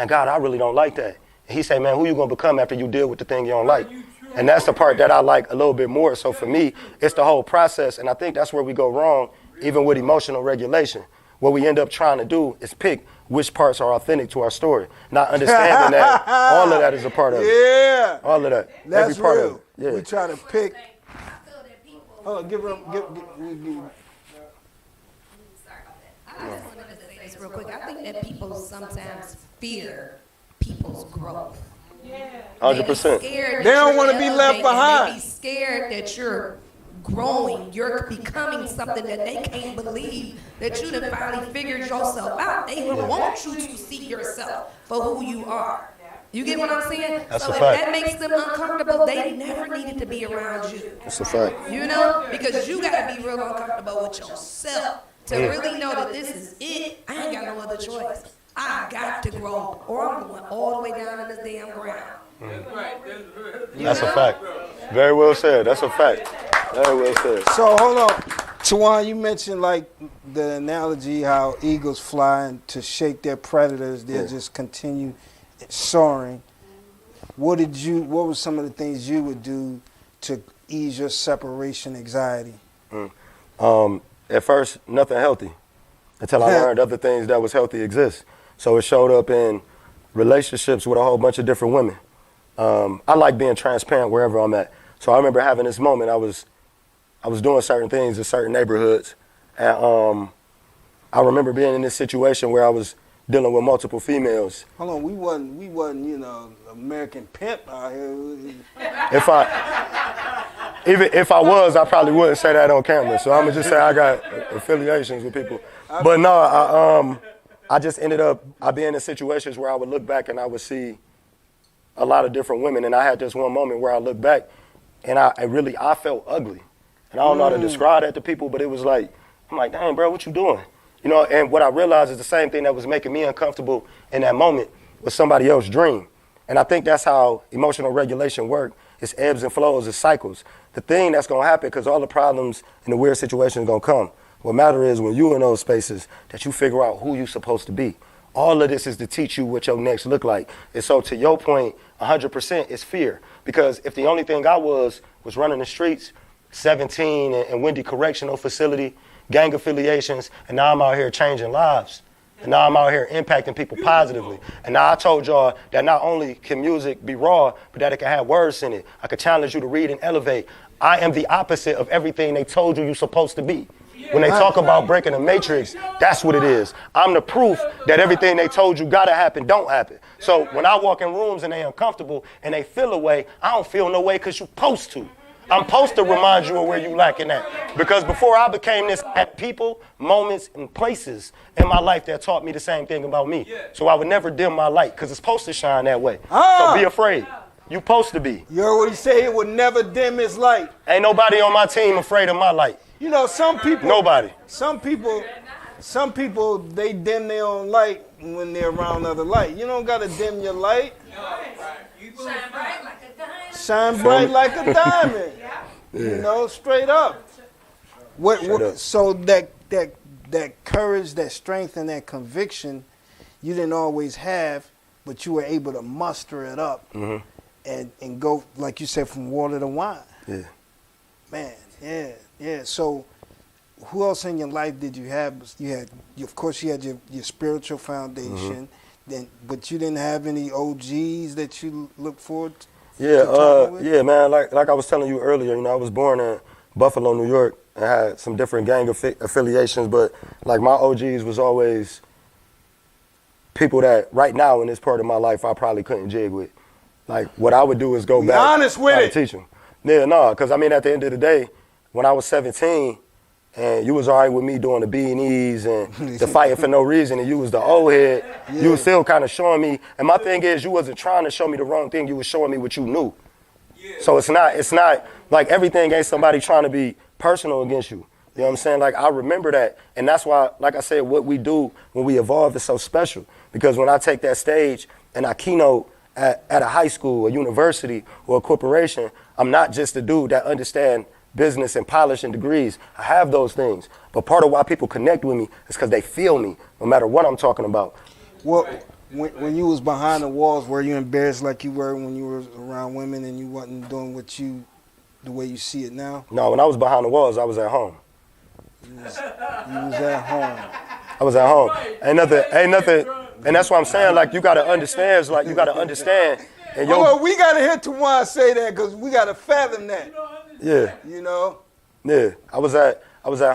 God, I really don't like that. And he say, man, who you going to become after you deal with the thing you don't like? And that's the part that I like a little bit more. So for me, it's the whole process. And I think that's where we go wrong, even with emotional regulation. What we end up trying to do is pick which parts are authentic to our story, not understanding that all of that is a part of it. Yeah. All of that. That's Every part real. of it. Yeah. We try to pick. I feel that people. Oh, give her. Sorry about that. I just wanted to say this real quick. I think that people sometimes fear people's growth. 100%. They don't want to be left They behind. be scared that you're growing, you're becoming something that they can't believe that you done finally figured yourself out. They want you to see yourself for who you are. You get what I'm saying? That's so a if fact. that makes them uncomfortable, they never needed to be around you. That's a fact. You know? Because you gotta be real uncomfortable with yourself to really know that this is it. I ain't got no other choice. I got to grow, or I'm going all the way down in this damn ground. That's a fact. Very well said. That's a fact. Very well said. So hold on, Tuwan, you mentioned like the analogy how eagles fly to shake their predators. They'll just continue soaring. What were some of the things you would do to ease your separation anxiety? At first, nothing healthy until I learned other things that was healthy exist. So it showed up in relationships with a whole bunch of different women. I like being transparent wherever I'm at. So I remember having this moment. I was doing certain things in certain neighborhoods, and I remember being in this situation where I was dealing with multiple females. Hold on, we wasn't, American pimp out here. If I was, I probably wouldn't say that on camera. So I'm gonna just say I got affiliations with people. But no, I just ended up, I'd be in situations where I would look back and I would see a lot of different women. And I had this one moment where I looked back and I felt ugly. And I don't know how to describe that to people, but it was like, I'm like, dang, bro, what you doing? You know, and what I realized is the same thing that was making me uncomfortable in that moment was somebody else's dream. And I think that's how emotional regulation works. It's ebbs and flows, it's cycles. The thing that's gonna happen, because all the problems and the weird situations are gonna come. What matters is when you're in those spaces that you figure out who you're supposed to be. All of this is to teach you what your next look like. And so to your point, 100% is fear. Because if the only thing I was running the streets, 17 and Wendy Correctional Facility, gang affiliations, and now I'm out here changing lives. And now I'm out here impacting people positively. And now I told y'all that not only can music be raw, but that it can have words in it. I could challenge you to read and elevate. I am the opposite of everything they told you you're supposed to be. When they talk about breaking the matrix, that's what it is. I'm the proof that everything they told you gotta happen don't happen. So when I walk in rooms and they uncomfortable and they feel a way, I don't feel no way because you supposed to. I'm supposed to remind you of where you lacking at. Because before I became this, I had people, moments, and places in my life that taught me the same thing about me. So I would never dim my light because it's supposed to shine that way. So be afraid. You supposed to be. You heard what he say? It would never dim his light. Ain't nobody on my team afraid of my light. You know, some people. Nobody. Some people, they dim their own light when they're around other light. You don't gotta dim your light. Shine bright like a diamond. Shine bright like a diamond. You know, straight up. So that courage, that strength, and that conviction, you didn't always have, but you were able to muster it up and go, like you said, from water to wine. Yeah. Man, yeah. So, who else in your life did you have? Of course, you had your spiritual foundation. But you didn't have any OGs that you look forward to? Yeah, man. Like I was telling you earlier, you know, I was born in Buffalo, New York, and had some different gang affiliations. But like my OGs was always people that right now in this part of my life I probably couldn't jig with. Like what I would do is go back. Honest with it. Teach them. Yeah, no, because I mean at the end of the day, when I was 17. And you was all right with me doing the B&Es and the fighting for no reason, and you was the old head. Yeah. You was still kind of showing me. And my thing is, you wasn't trying to show me the wrong thing. You was showing me what you knew. Yeah. So it's not like everything ain't somebody trying to be personal against you. You know what I'm saying? Like I remember that, and that's why, like I said, what we do when we evolve is so special. Because when I take that stage and I keynote at a high school, a university, or a corporation, I'm not just a dude that understands business and polish and degrees. I have those things. But part of why people connect with me is because they feel me, no matter what I'm talking about. Well, when you was behind the walls, were you embarrassed like you were when you were around women and you wasn't doing the way you see it now? No, when I was behind the walls, I was at home. You was at home. I was at home. Ain't nothing. And that's what I'm saying. Like, you got to understand. It's like, you got to understand. And well, we got to hear Tuwan say that because we got to fathom that. Yeah. You know? Yeah. I was at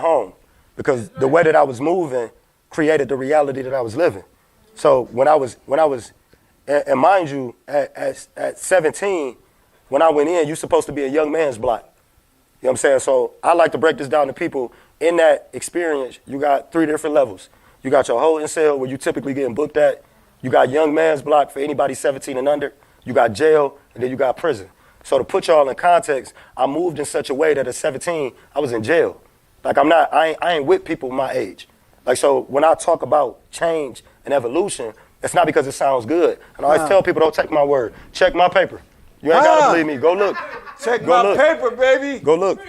home because the way that I was moving created the reality that I was living. So when I was, and mind you, at 17, when I went in, you're supposed to be a young man's block. You know what I'm saying? So I like to break this down to people. In that experience, you got 3 different levels. You got your holding cell where you typically getting booked at. You got young man's block for anybody 17 and under. You got jail, and then you got prison. So to put y'all in context, I moved in such a way that at 17, I was in jail. Like I ain't with people my age. Like, so when I talk about change and evolution, it's not because it sounds good. And I always tell people, don't take my word. Check my paper. You ain't gotta believe me. Go look. Check my paper, baby. Go look.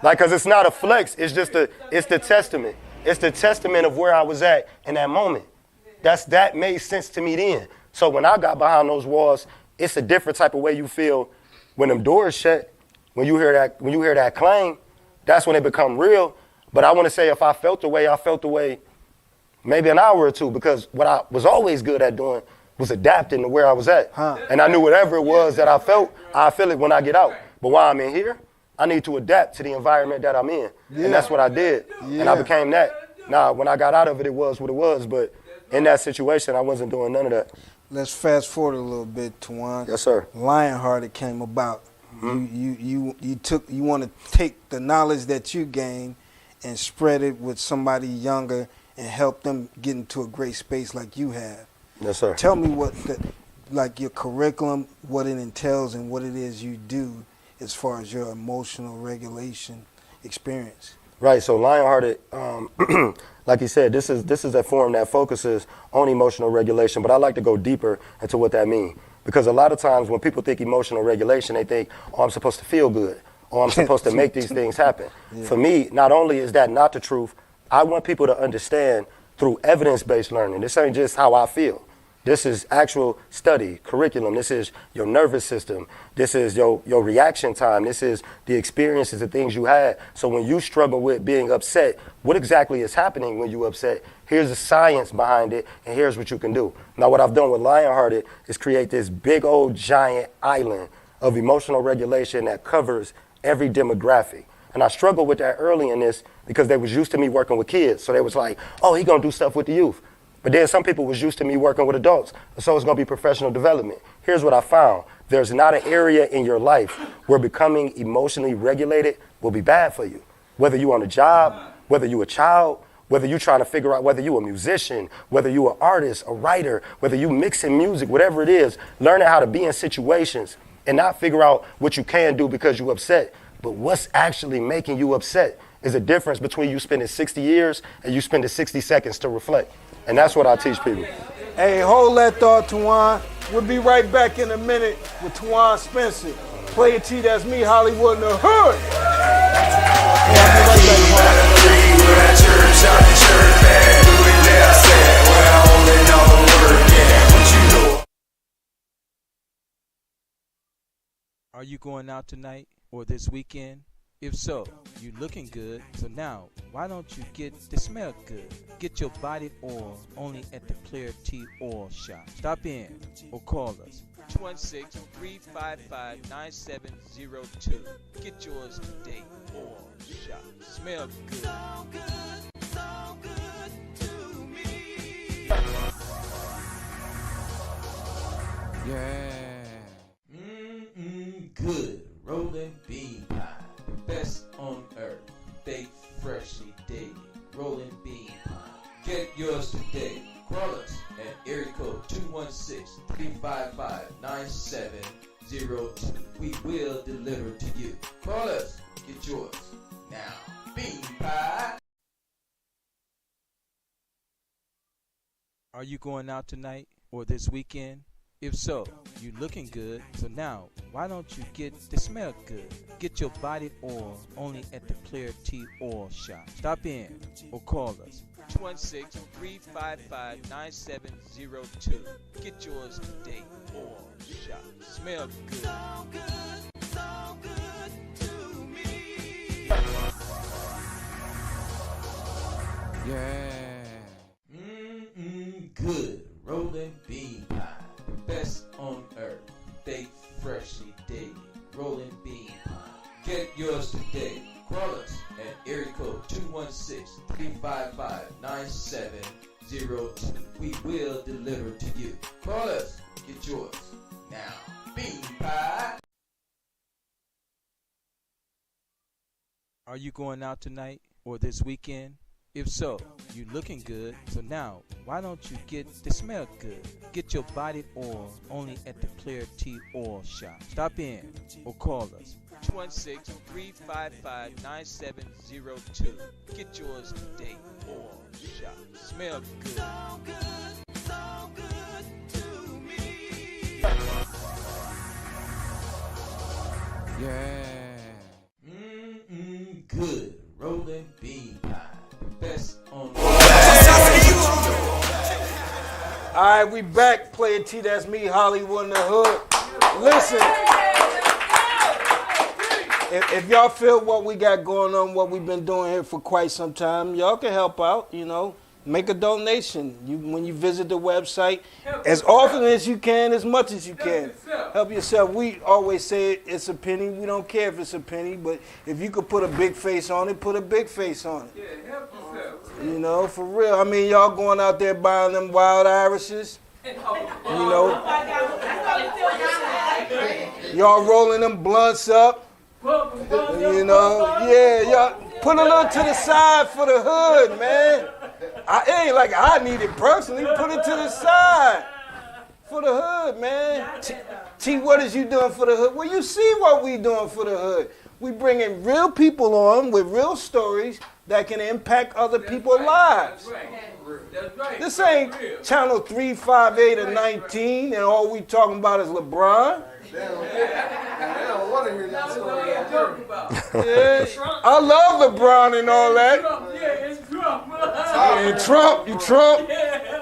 Like, cause it's not a flex. It's just it's the testament. It's the testament of where I was at in that moment. That made sense to me then. So when I got behind those walls, it's a different type of way you feel when them doors shut. When you hear that claim, that's when it become real. But I want to say if I felt the way maybe an hour or two, because what I was always good at doing was adapting to where I was at. And I knew whatever it was that I felt, I feel it when I get out. But while I'm in here, I need to adapt to the environment that I'm in. Yeah. And that's what I did. Yeah. And I became that. Now, when I got out of it, it was what it was. But in that situation, I wasn't doing none of that. Let's fast forward a little bit, Tuwan. Yes, sir. Lionhearted came about. Mm-hmm. You want to take the knowledge that you gained and spread it with somebody younger and help them get into a great space like you have. Yes, sir. Tell me what your curriculum, what it entails, and what it is you do, as far as your emotional regulation experience? Right. So Lionhearted, like you said, this is a form that focuses on emotional regulation. But I like to go deeper into what that means, because a lot of times when people think emotional regulation, they think, oh, I'm supposed to feel good, or I'm supposed to make these things happen. Yeah. For me, not only is that not the truth, I want people to understand through evidence-based learning. This ain't just how I feel. This is actual study, curriculum. This is your nervous system. This is your reaction time. This is the experiences and things you had. So when you struggle with being upset, what exactly is happening when you're upset? Here's the science behind it, and here's what you can do. Now, what I've done with Lionhearted is create this big old giant island of emotional regulation that covers every demographic. And I struggled with that early in this because they was used to me working with kids. So they was like, oh, he gonna do stuff with the youth. But then some people was used to me working with adults, so it's gonna be professional development. Here's what I found. There's not an area in your life where becoming emotionally regulated will be bad for you. Whether you're on a job, whether you're a child, whether you're trying to figure out whether you're a musician, whether you're an artist, a writer, whether you mixing music, whatever it is, learning how to be in situations and not figure out what you can do because you're upset, but what's actually making you upset is a difference between you spending 60 years and you spending 60 seconds to reflect. And that's what I teach people. Hey, hold that thought, Tuwan. We'll be right back in a minute with Tuwan Spencer. Play it T, that's me, Hollywood in the hood. Yeah, I'll be right back, Are you going out tonight or this weekend? If so, you looking good. So now, why don't you get the smell good? Get your body oil only at the Player T Oil Shop. Stop in or call us. 216-355-9702. Get yours today. Oil Shop. Smell good. So good, so good to me. Yeah. Good. Rolling bean pie. Best on earth, baked freshly daily, rolling bean pie. Get yours today. Call us at area code 216-355-9702. We will deliver to you. Call us. Get yours now. Bean pie. Are you going out tonight or this weekend? If so, you looking good. So now, why don't you get the smell good? Get your body oil only at the Player T Oil Shop. Stop in or call us. 216-355-9702. Get yours today. Oil Shop. Smell good. So good, so good to me. Yeah. Good. Rolling bean pie. Best on earth, baked freshly daily, rolling bean pie. Get yours today. Call us at area code 216-355-9702. We will deliver to you. Call us. Get yours now. Bean pie. Are you going out tonight or this weekend? If so, you looking good. So now, why don't you get the smell good? Get your body oil only at the Player T Oil Shop. Stop in or call us. 216-355-9702. Get yours today. Oil Shop. Smell good. So good, so good to me. Yeah. Good. Rolling bean pie. Best on. All right, we back. Player T, that's me, Hollywood in the hood. Listen, if y'all feel what we got going on, what we've been doing here for quite some time, y'all can help out, you know. Make a donation when you visit the website. As often as you can, as much as you can. Help yourself. We always say it's a penny. We don't care if it's a penny, but if you could put a big face on it, put a big face on it. Yeah, help yourself. You know, for real. I mean, y'all going out there buying them wild irises. You know. Y'all rolling them blunts up. You know. Yeah, y'all put a little to the side for the hood, man. It ain't like I need it personally. Put it to the side For the hood, man. T, what is you doing for the hood? Well, you see what we doing for the hood. We bringing real people on with real stories that can impact other people's lives. That's right. This ain't channel 3, 5, 8, or 19, and all we talking about is LeBron. They don't want to hear that story. Yeah, I love LeBron and all that. Yeah, it's Trump. And Trump,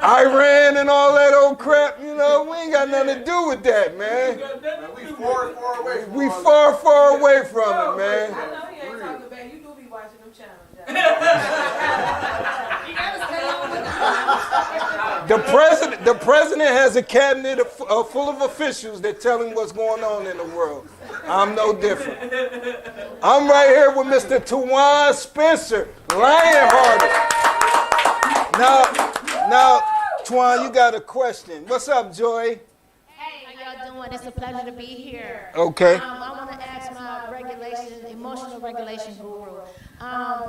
Iran and all that old crap, you know, we ain't got nothing to do with that, man. We far away from We far away from it, man. I know he ain't talking about you. Do be watching them channels. The president has a cabinet full of officials that tell him what's going on in the world. I'm no different. I'm right here with Mr. Tuwan Spencer, Lionhearted. Now, Tuwan, you got a question. What's up, Joy? Hey, how y'all doing? It's a pleasure to be here. Okay. I want to ask my emotional regulation guru.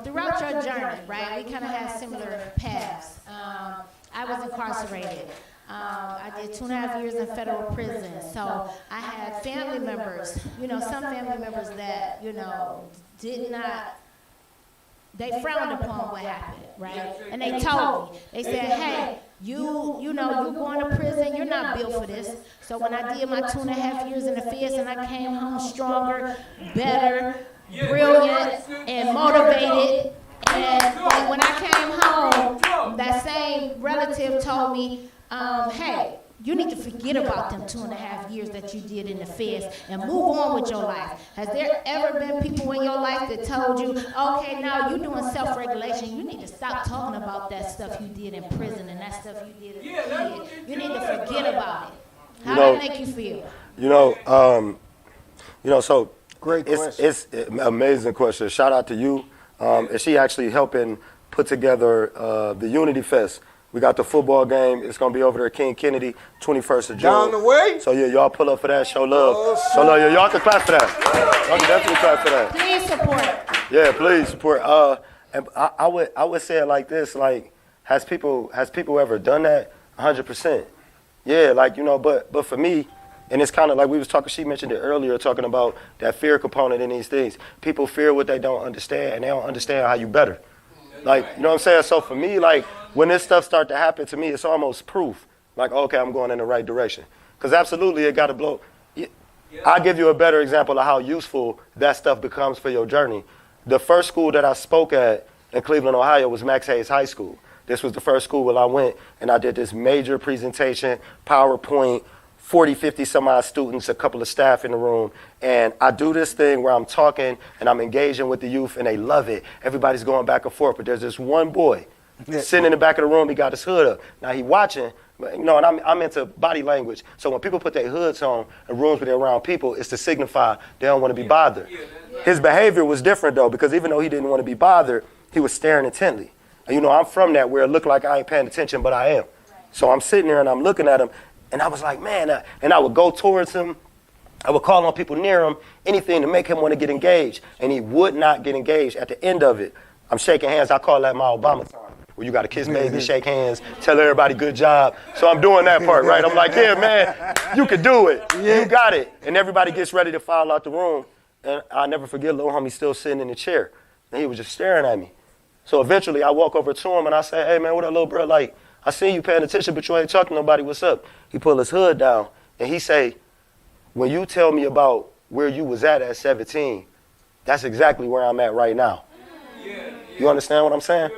Throughout your journey, right, we kind of had similar paths. I was incarcerated. I did 2.5 years in federal prison. So I had family members, some family members that, did not, they frowned upon what happened, right? And they told me, they said, hey, you're going to prison, you're not built for this. So when I did my 2.5 years in the feds and I came home stronger, better, brilliant, and motivated, and when I came home, that same relative told me, hey, you need to forget about them 2.5 years that you did in the feds and move on with your life. Has there ever been people in your life that told you, okay, now you're doing self-regulation, you need to stop talking about that stuff you did in prison and that stuff you did as a kid. You need to forget about it. How did that make you feel? So great question. It's an amazing question. Shout out to you. And she actually helping put together the Unity Fest. We got the football game. It's going to be over there at King Kennedy, 21st of June. Down the way? So, yeah, y'all pull up for that. Show love. Show love. Yeah, y'all can clap for that. Y'all can definitely clap for that. Please support. Yeah, please support. And I would say it like this, like, has people ever done that? 100%. Yeah, but for me, and it's kind of like we was talking, she mentioned it earlier, talking about that fear component in these things. People fear what they don't understand, and they don't understand how you better. Like, you know what I'm saying? So for me, like, when this stuff start to happen to me, it's almost proof. Like, okay, I'm going in the right direction. Because absolutely, it got to blow. I'll give you a better example of how useful that stuff becomes for your journey. The first school that I spoke at in Cleveland, Ohio was Max Hayes High School. This was the first school where I went, and I did this major presentation, PowerPoint, 40, 50 some odd students, a couple of staff in the room. And I do this thing where I'm talking and I'm engaging with the youth and they love it. Everybody's going back and forth, but there's this one boy sitting in the back of the room. He got his hood up. Now he watching, and I'm into body language. So when people put their hoods on in rooms where they're around people, it's to signify they don't want to be bothered. His behavior was different though, because even though he didn't want to be bothered, he was staring intently. And I'm from that where it looked like I ain't paying attention, but I am. So I'm sitting there and I'm looking at him. And I was like, man, and I would go towards him. I would call on people near him, anything to make him want to get engaged. And he would not get engaged. At the end of it, I'm shaking hands. I call that my Obama time, where you got to kiss baby, shake hands, tell everybody good job. So I'm doing that part, right? I'm like, yeah, man, you can do it. You got it. And everybody gets ready to file out the room. And I'll never forget little homie still sitting in the chair. And he was just staring at me. So eventually I walk over to him and I say, hey, man, what up, little bro? Like, I seen you paying attention, but you ain't talking to nobody. What's up? He pull his hood down, and he say, when you tell me about where you was at 17, that's exactly where I'm at right now. You understand what I'm saying?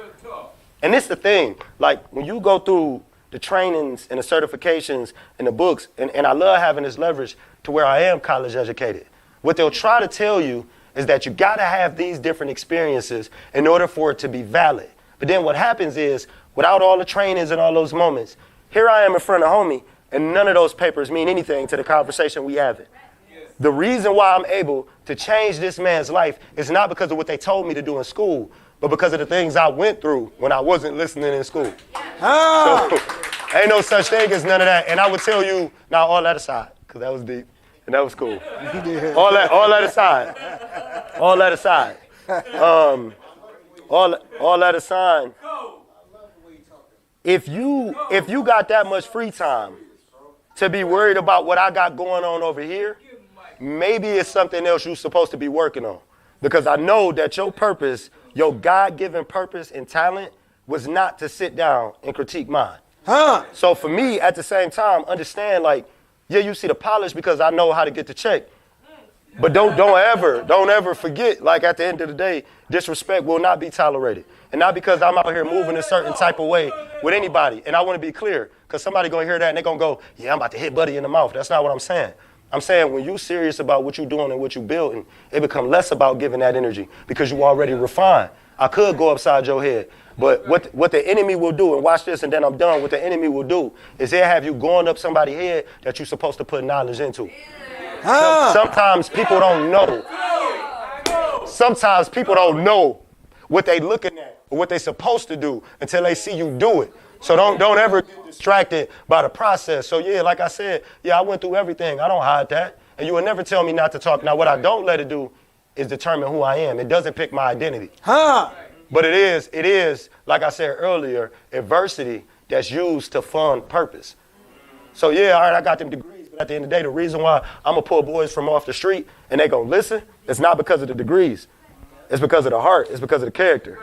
And this the thing. Like, when you go through the trainings and the certifications and the books, and I love having this leverage to where I am college educated, what they'll try to tell you is that you got to have these different experiences in order for it to be valid. But then what happens is, without all the trainings and all those moments, here I am in front of homie, and none of those papers mean anything to the conversation we having. The reason why I'm able to change this man's life is not because of what they told me to do in school, but because of the things I went through when I wasn't listening in school. So ain't no such thing as none of that. And I would tell you, now all that aside, because that was deep, and that was cool. All that aside. All that aside. All that aside. If you got that much free time, to be worried about what I got going on over here, maybe it's something else you're supposed to be working on. Because I know that your purpose, your God-given purpose and talent was not to sit down and critique mine. So for me, at the same time, understand, like, yeah, you see the polish because I know how to get the check. But don't ever forget, like, at the end of the day, disrespect will not be tolerated. And not because I'm out here moving a certain type of way with anybody. And I want to be clear, because somebody going to hear that and they're going to go, yeah, I'm about to hit Buddy in the mouth. That's not what I'm saying. I'm saying when you're serious about what you're doing and what you're building, it becomes less about giving that energy because you already refined. I could go upside your head. But what the enemy will do, and watch this and then I'm done, what the enemy will do is they'll have you going up somebody's head that you're supposed to put knowledge into. Sometimes people don't know. Sometimes people don't know what they looking at or what they supposed to do until they see you do it. So don't ever get distracted by the process. So yeah, like I said, yeah, I went through everything. I don't hide that. And you will never tell me not to talk. Now, what I don't let it do is determine who I am. It doesn't pick my identity. But it is, like I said earlier, adversity that's used to fund purpose. So yeah, all right, I got them degrees, but at the end of the day, the reason why I'm gonna pull boys from off the street and they gonna listen, it's not because of the degrees. It's because of the heart. It's because of the character.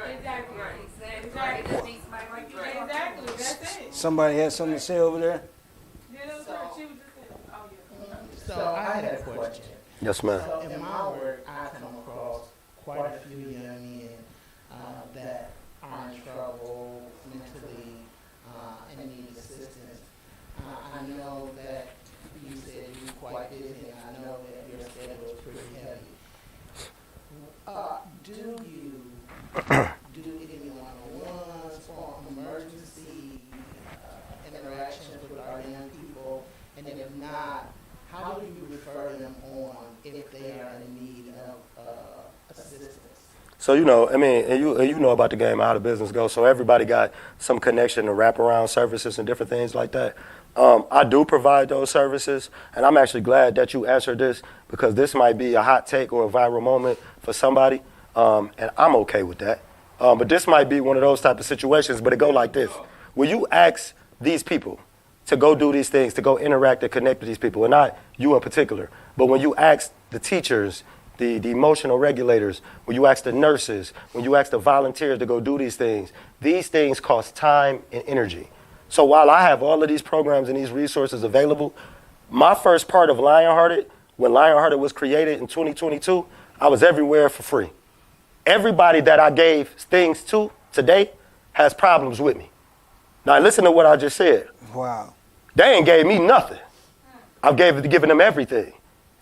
Somebody had something to say over there? So I had a question. Yes, ma'am. So in my work, I come across quite a few young men that are in trouble mentally and need assistance. I know that you said you're quite busy, and I know that your schedule is pretty heavy. Do you do any one-on-ones or emergency interactions with our young people? And if not, how do you refer them on if they are in need of assistance? So, you know, I mean, and you know about the game, how the business goes. So everybody got some connection to wraparound services and different things like that. I do provide those services, and I'm actually glad that you answered this because this might be a hot take or a viral moment for somebody, and I'm okay with that. But this might be one of those type of situations, but it go like this. Will you ask these people to go do these things, to go interact and connect with these people, and not you in particular, but when you ask the teachers, the emotional regulators, when you ask the nurses, when you ask the volunteers to go do these things cost time and energy. So while I have all of these programs and these resources available, my first part of Lionhearted, when Lionhearted was created in 2022, I was everywhere for free. Everybody that I gave things to today has problems with me. Now listen to what I just said. Wow. They ain't gave me nothing. I've given them everything,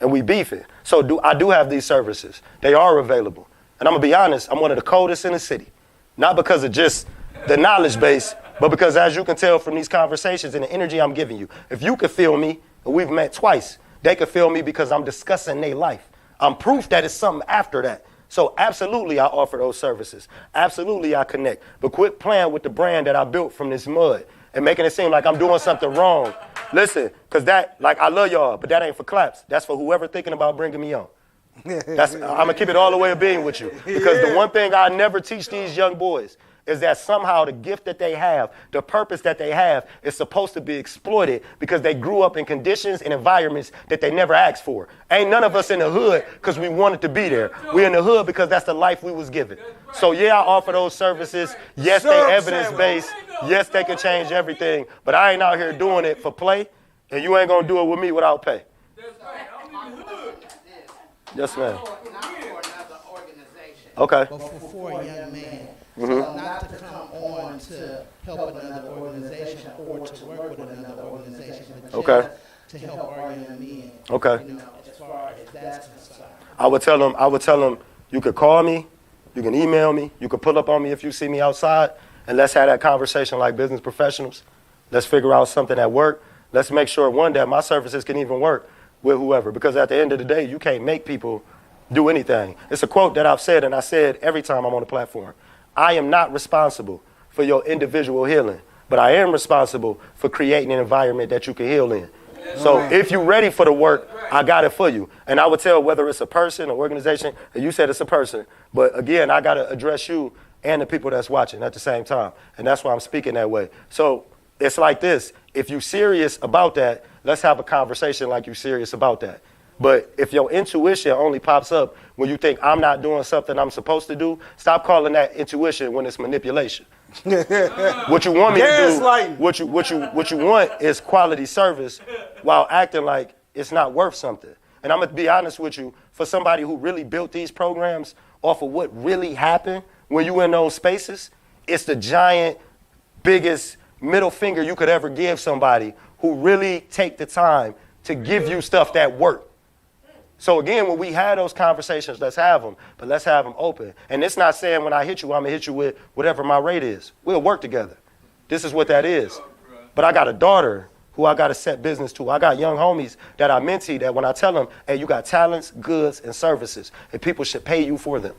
and we beefing. So I do have these services. They are available. And I'm going to be honest, I'm one of the coldest in the city. Not because of just the knowledge base, but because as you can tell from these conversations and the energy I'm giving you, if you could feel me, and we've met twice, they could feel me because I'm discussing their life. I'm proof that it's something after that. So absolutely I offer those services. Absolutely I connect. But quit playing with the brand that I built from this mud and making it seem like I'm doing something wrong. Listen, because that, like, I love y'all, but that ain't for claps. That's for whoever thinking about bringing me on. I'm going to keep it all the way of being with you. Because the one thing I never teach these young boys is that somehow the gift that they have, the purpose that they have, is supposed to be exploited because they grew up in conditions and environments that they never asked for. Ain't none of us in the hood because we wanted to be there. We're in the hood because that's the life we was given. So yeah, I offer those services. Yes, they evidence-based. Yes, they can change everything. But I ain't out here doing it for play, and you ain't going to do it with me without pay. Yes, ma'am. Okay. But for a young man, so not to come on to help another organization or to work with another organization, but just to help our young men. Okay. You know, as far as that's concerned. I would tell them, you could call me, you can email me, you can pull up on me if you see me outside, and let's have that conversation like business professionals. Let's figure out something that works. Let's make sure, one, that my services can even work with whoever, because at the end of the day, you can't make people do anything. It's a quote that I've said, and I said every time I'm on the platform. I am not responsible for your individual healing, but I am responsible for creating an environment that you can heal in. So if you're ready for the work, I got it for you. And I would tell whether it's a person, an organization, and you said it's a person, but again, I got to address you and the people that's watching at the same time. And that's why I'm speaking that way. So it's like this. If you're serious about that, let's have a conversation like you're serious about that. But if your intuition only pops up when you think I'm not doing something I'm supposed to do, stop calling that intuition when it's manipulation. What you want me to do, what you want is quality service while acting like it's not worth something. And I'm gonna be honest with you, for somebody who really built these programs off of what really happened when you in those spaces, it's the giant, biggest middle finger you could ever give somebody who really take the time to give you stuff that work. So again, when we have those conversations, let's have them, but let's have them open. And it's not saying when I hit you, I'm gonna hit you with whatever my rate is. We'll work together. This is what that is. But I got a daughter who I got to set business to. I got young homies that I mentee that when I tell them, hey, you got talents, goods, and services, and people should pay you for them.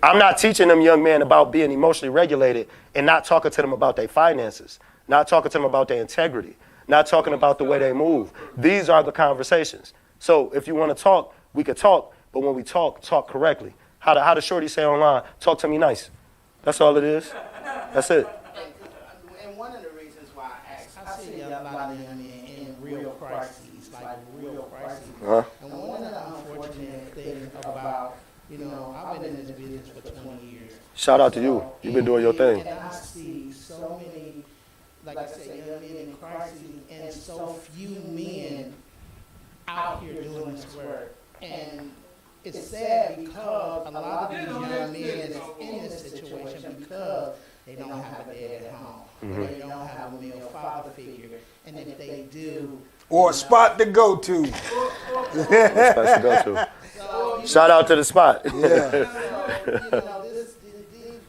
I'm not teaching them young men about being emotionally regulated and not talking to them about their finances, not talking to them about their integrity, not talking about the way they move. These are the conversations. So if you want to talk, we could talk, but when we talk correctly. How the shorty say online, talk to me nice. That's all it is. That's it. And one of the reasons why I see a lot of young men in real crises, like real crises. And one of the unfortunate things about, I've been in this business for 20 years. Shout out to you. You've been doing your thing. And I see so many, like I said, young men in crises and so few men out here doing this work. And it's sad because a lot of these young men is in this situation because they don't have a dad at home. Mm-hmm. They don't have a male father figure. And if they do... Or a spot to go to. Shout out to the spot. Yeah.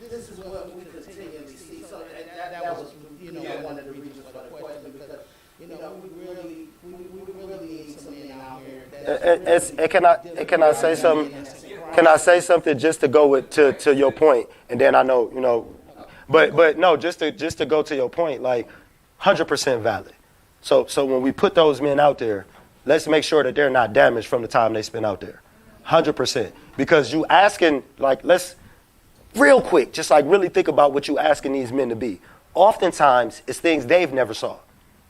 This is what we continually see. So that was, one of the reasons for the question because, we really need some men out here. Can I say something? Can I say something just to go to your point, and then I know, but no, just to go to your point, like 100% valid. So when we put those men out there, let's make sure that they're not damaged from the time they spend out there. 100%. Because you asking, like, let's real quick, just like really think about what you asking these men to be. Oftentimes, it's things they've never saw.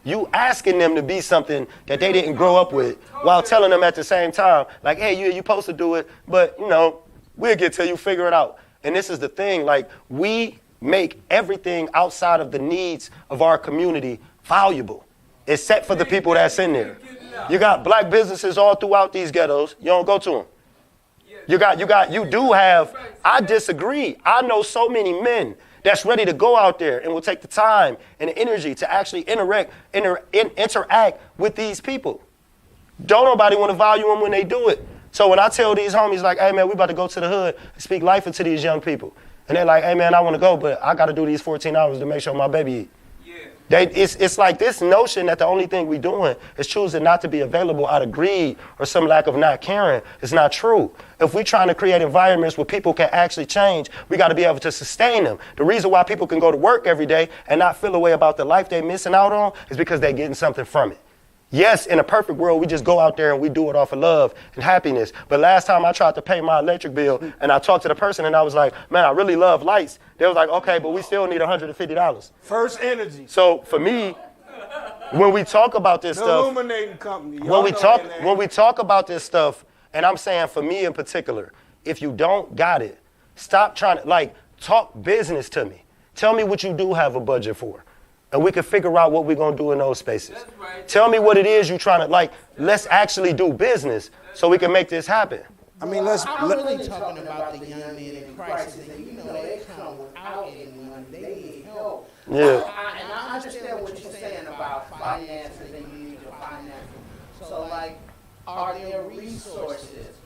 You asking them to be something that they didn't grow up with while telling them at the same time, like, hey, you're supposed to do it, but, we'll get to you, figure it out. And this is the thing, like, we make everything outside of the needs of our community valuable, except for the people that's in there. You got black businesses all throughout these ghettos. You don't go to them. You do have, I disagree. I know so many men that's ready to go out there and will take the time and the energy to actually interact with these people. Don't nobody want to value them when they do it. So when I tell these homies like, hey man, we about to go to the hood and speak life into these young people. And they're like, hey man, I want to go, but I got to do these 14 hours to make sure my baby eat. It's like this notion that the only thing we're doing is choosing not to be available out of greed or some lack of not caring. It's not true. If we're trying to create environments where people can actually change, we got to be able to sustain them. The reason why people can go to work every day and not feel a way about the life they're missing out on is because they're getting something from it. Yes, in a perfect world, we just go out there and we do it off of love and happiness. But last time I tried to pay my electric bill and I talked to the person and I was like, man, I really love lights. They was like, okay, but we still need $150. First Energy. So for me, when we talk about this stuff, illuminating company. When we talk about this stuff, and I'm saying for me in particular, if you don't got it, stop trying to talk business to me. Tell me what you do have a budget for. And we can figure out what we're going to do in those spaces. Right. Tell me what it is you're trying to, let's actually do business so we can make this happen. I mean, I'm really talking about the young men in crisis. And, they come without any money. They need help. Yeah. And I understand what you're saying about finances and you need your finances. So, are there resources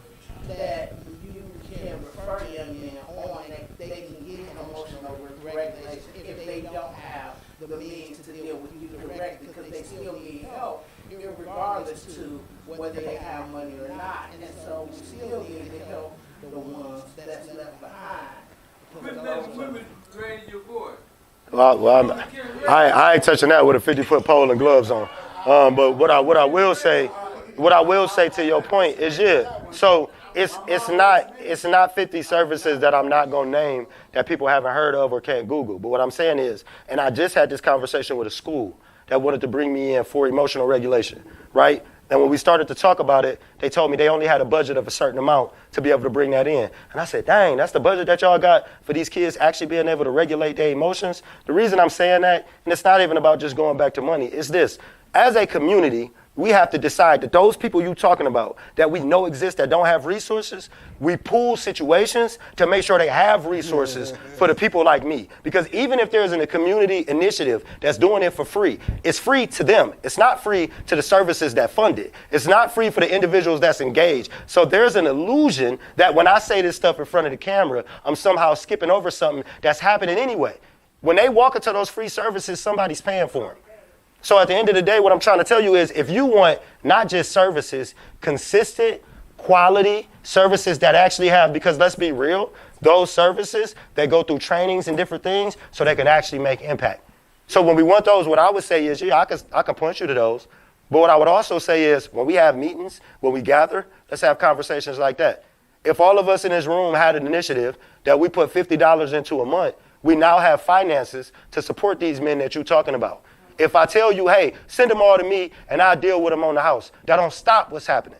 that you can refer young men on that they can get an emotional regulation if they don't have the means to deal with you directly because they still need help, regardless to whether they have money or not. And so we still need to help the ones that's left behind. Women raise your voice. Well, I ain't touching that with a 50-foot pole and gloves on. But what I will say to your point is, so it's not 50 services that I'm not gonna name that people haven't heard of or can't Google. But what I'm saying is, and I just had this conversation with a school that wanted to bring me in for emotional regulation, right? And when we started to talk about it, they told me they only had a budget of a certain amount to be able to bring that in. And I said, dang, that's the budget that y'all got for these kids actually being able to regulate their emotions? The reason I'm saying that, and it's not even about just going back to money, is this. As a community, we have to decide that those people you're talking about that we know exist that don't have resources, we pool situations to make sure they have resources for the people like me. Because even if there's a community initiative that's doing it for free, it's free to them. It's not free to the services that fund it. It's not free for the individuals that's engaged. So there's an illusion that when I say this stuff in front of the camera, I'm somehow skipping over something that's happening anyway. When they walk into those free services, somebody's paying for them. So at the end of the day, what I'm trying to tell you is if you want not just services, consistent, quality services that actually have, because let's be real, those services, they go through trainings and different things so they can actually make impact. So when we want those, what I would say is, yeah, I can point you to those. But what I would also say is when we have meetings, when we gather, let's have conversations like that. If all of us in this room had an initiative that we put $50 into a month, we now have finances to support these men that you're talking about. If I tell you, hey, send them all to me and I'll deal with them on the house, that don't stop what's happening.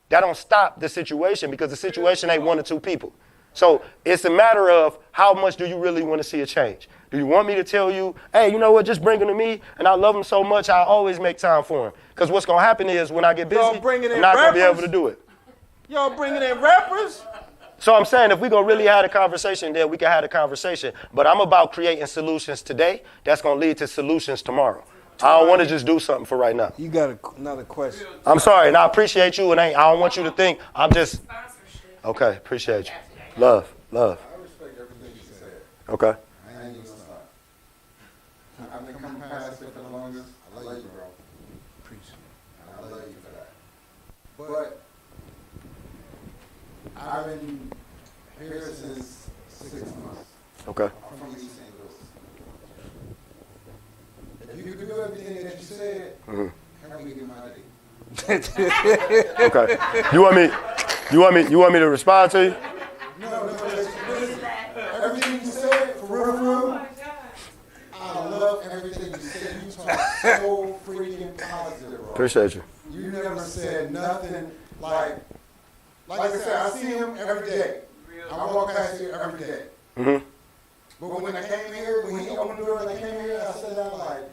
That don't stop the situation because the situation ain't one or two people. So it's a matter of how much do you really want to see a change? Do you want me to tell you, hey, you know what, just bring them to me and I love them so much I always make time for them? Because what's going to happen is when I get busy, I'm not going to be able to do it. Y'all bringing in rappers? So I'm saying if we're going to really have a conversation, then we can have a conversation. But I'm about creating solutions today that's going to lead to solutions tomorrow. I don't want to just do something for right now. You got another question. I'm sorry, and I appreciate you, and I don't want you to think I'm just... Okay, appreciate you. Love. I respect everything you said. Okay. I ain't gonna stop. I've been coming past it for the longest. I love you, bro. Appreciate it. I love you for that. But I've been here since 6 months. Okay. I'm from East St. Louis. If you could do everything that you said, help me get my ID. Okay. You want me to respond to you? No, everything you said, for real, I love everything you said. You talk so freaking positive, bro. Appreciate you. You never said nothing like I said, I see him every day. I walk past here every day. Mm-hmm. But when I came here, when he opened the door and I came here, I sat down like,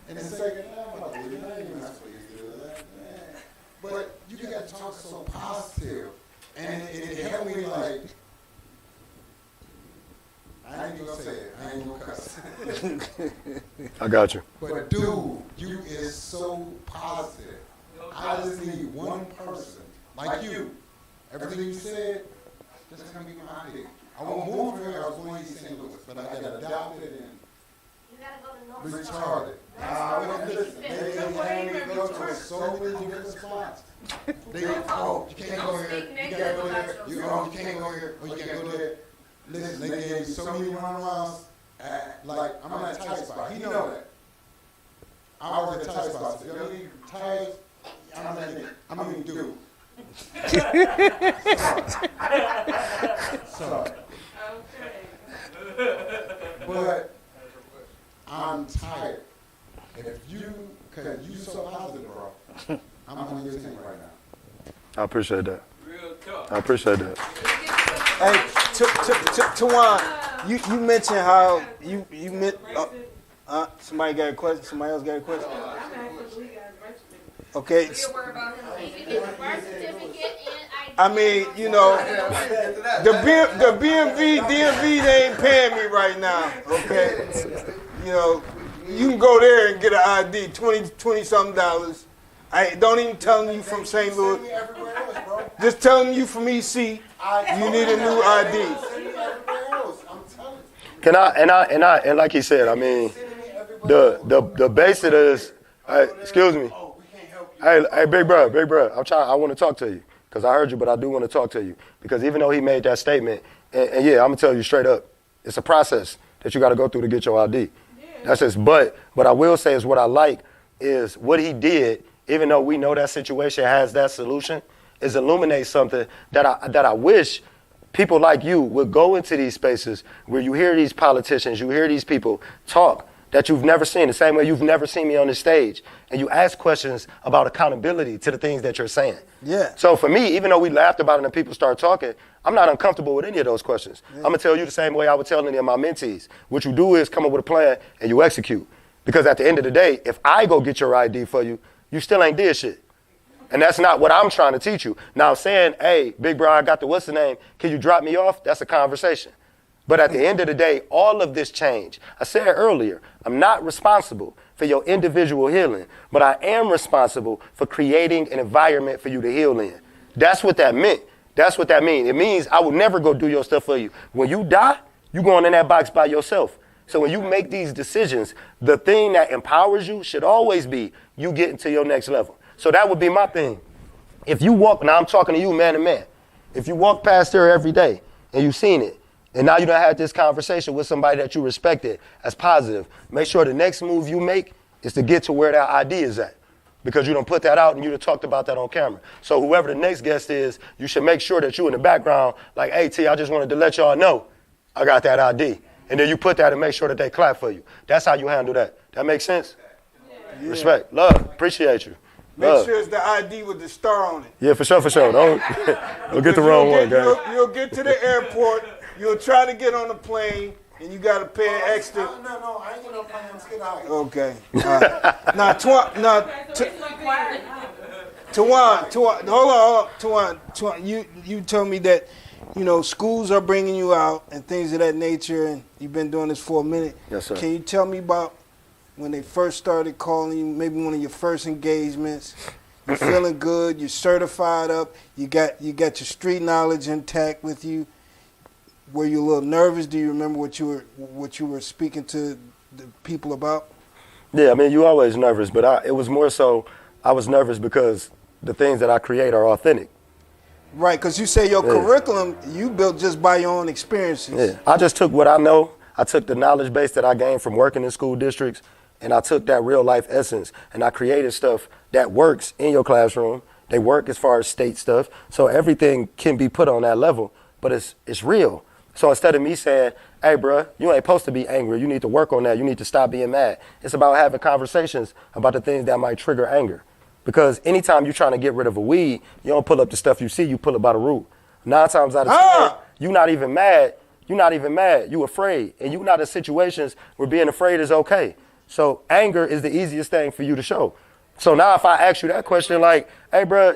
in a second, I'm about to leave. I ain't even not supposed to do that, man. But you got to talk so positive. And it helped me like, I ain't gonna say it, I ain't gonna cuss. I got you. But dude, you is so positive. I just need one person like you. Everything you said, just come be my idea. I won't move here, I was going to St. Louis, but I got adopted and retarded. Listen, they had me go to so many different spots. They you can't go here, you gotta go there, you can't go here, or you gotta go there. Listen, they gave me so many runarounds, like, I'm in a tight spot. He know that. I was in a tight spot. So, you need tight, I'm gonna do. Sorry. But I'm tired. If you, cause you so positive, bro, I'm on your team right now. I appreciate that. I appreciate that. Hey, Tuwan, you mentioned how you meant. Somebody got a question. Somebody else got a question. Okay. I mean, you know, the DMV they ain't paying me right now. Okay. You know, you can go there and get an ID, $20-something. Don't even tell them you from St. Louis. Just tell them you from EC. You need a new ID. Can and like he said, I mean, the base of this. Excuse me. Hey, big bro, I want to talk to you because I heard you, but I do want to talk to you because even though he made that statement, and yeah, I'm gonna tell you straight up, it's a process that you got to go through to get your ID. That's just. But what I will say is what I like is what he did. Even though we know that situation has that solution, is illuminate something that I wish people like you would go into these spaces where you hear these politicians, you hear these people talk that you've never seen, the same way you've never seen me on this stage. And you ask questions about accountability to the things that you're saying. Yeah. So for me, even though we laughed about it and people start talking, I'm not uncomfortable with any of those questions. I'm going to tell you the same way I would tell any of my mentees. What you do is come up with a plan and you execute. Because at the end of the day, if I go get your ID for you, you still ain't did shit. And that's not what I'm trying to teach you. Now saying, hey, big bro, I got the what's the name, can you drop me off? That's a conversation. But at the end of the day, all of this change, I said earlier, I'm not responsible for your individual healing, but I am responsible for creating an environment for you to heal in. That's what that meant. That's what that means. It means I would never go do your stuff for you. When you die, you going in that box by yourself. So when you make these decisions, the thing that empowers you should always be you getting to your next level. So that would be my thing. If you walk, now I'm talking to you man to man. If you walk past her every day and you've seen it, and now you done had this conversation with somebody that you respected as positive, make sure the next move you make is to get to where that ID is at. Because you done put that out and you done talked about that on camera. So whoever the next guest is, you should make sure that you in the background, like, hey, T, I just wanted to let y'all know I got that ID. And then you put that and make sure that they clap for you. That's how you handle that. That makes sense? Yeah. Respect. Love. Appreciate you. Make sure it's the ID with the star on it. Yeah, for sure, for sure. Don't get the wrong one, guys. You'll get to the airport, you'll try to get on the plane, and you got to pay an extra. No, I ain't going to plane. I'm scared out. Okay. Now, Tuwan, you told me that, schools are bringing you out and things of that nature, and you've been doing this for a minute. Yes, sir. Can you tell me about when they first started calling you, maybe one of your first engagements? You're feeling good, you're certified up, you got your street knowledge intact with you. Were you a little nervous? Do you remember what you were speaking to the people about? Yeah, I mean, you always nervous, but it was more so I was nervous because the things that I create are authentic. Right, because you say your curriculum you built just by your own experiences. Yeah, I just took what I know. I took the knowledge base that I gained from working in school districts, and I took that real life essence, and I created stuff that works in your classroom. They work as far as state stuff, so everything can be put on that level, but it's real. So instead of me saying, hey, bro, you ain't supposed to be angry. You need to work on that. You need to stop being mad. It's about having conversations about the things that might trigger anger. Because anytime you're trying to get rid of a weed, you don't pull up the stuff you see, you pull it by the root. 9 times out of 10, you're not even mad. You're not even mad. You're afraid. And you're not in situations where being afraid is okay. So anger is the easiest thing for you to show. So now if I ask you that question like, hey, bro,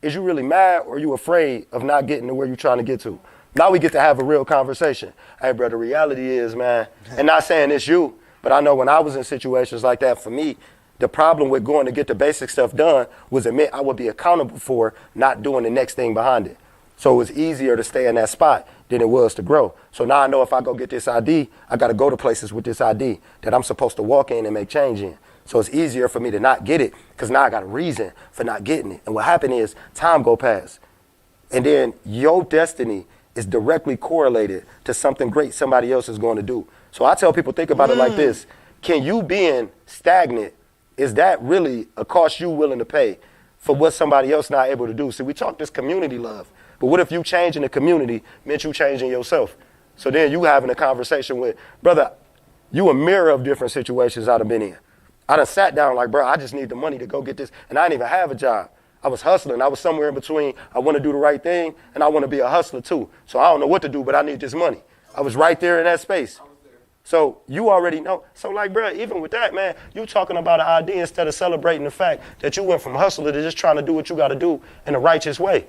is you really mad or are you afraid of not getting to where you're trying to get to? Now we get to have a real conversation. Hey, bro, the reality is, man, and not saying it's you, but I know when I was in situations like that, for me, the problem with going to get the basic stuff done was admit I would be accountable for not doing the next thing behind it. So it was easier to stay in that spot than it was to grow. So now I know if I go get this ID, I got to go to places with this ID that I'm supposed to walk in and make change in. So it's easier for me to not get it because now I got a reason for not getting it. And what happened is time go past. And then your destiny is directly correlated to something great somebody else is going to do. So I tell people, think about it like this. Can you being stagnant, is that really a cost you willing to pay for what somebody else not able to do? See, we talk this community love, but what if you changing the community meant you changing yourself? So then you having a conversation with, brother, you a mirror of different situations I'd have been in. I done sat down like, bro, I just need the money to go get this, and I didn't even have a job. I was hustling. I was somewhere in between. I want to do the right thing, and I want to be a hustler too. So I don't know what to do, but I need this money. I was right there in that space. So you already know. So like, bro, even with that, man, you talking about an ID instead of celebrating the fact that you went from hustler to just trying to do what you got to do in a righteous way.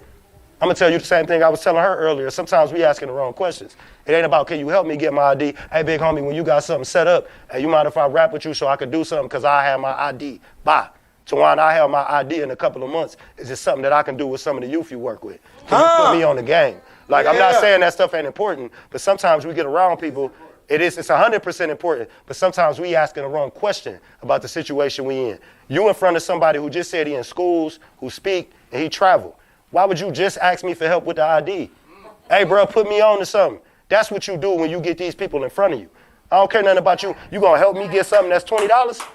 I'm going to tell you the same thing I was telling her earlier. Sometimes we asking the wrong questions. It ain't about, can you help me get my ID? Hey, big homie, when you got something set up, hey, you mind if I rap with you so I can do something because I have my ID? Bye. Tuwan, I have my ID in a couple of months. Is it something that I can do with some of the youth you work with? Can you put me on the game? Like, I'm not saying that stuff ain't important, but sometimes we get around people. It's 100% important, but sometimes we asking the wrong question about the situation we in. You in front of somebody who just said he in schools, who speak, and he travel. Why would you just ask me for help with the ID? Hey, bro, put me on to something. That's what you do when you get these people in front of you. I don't care nothing about you. You gonna help me get something that's $20?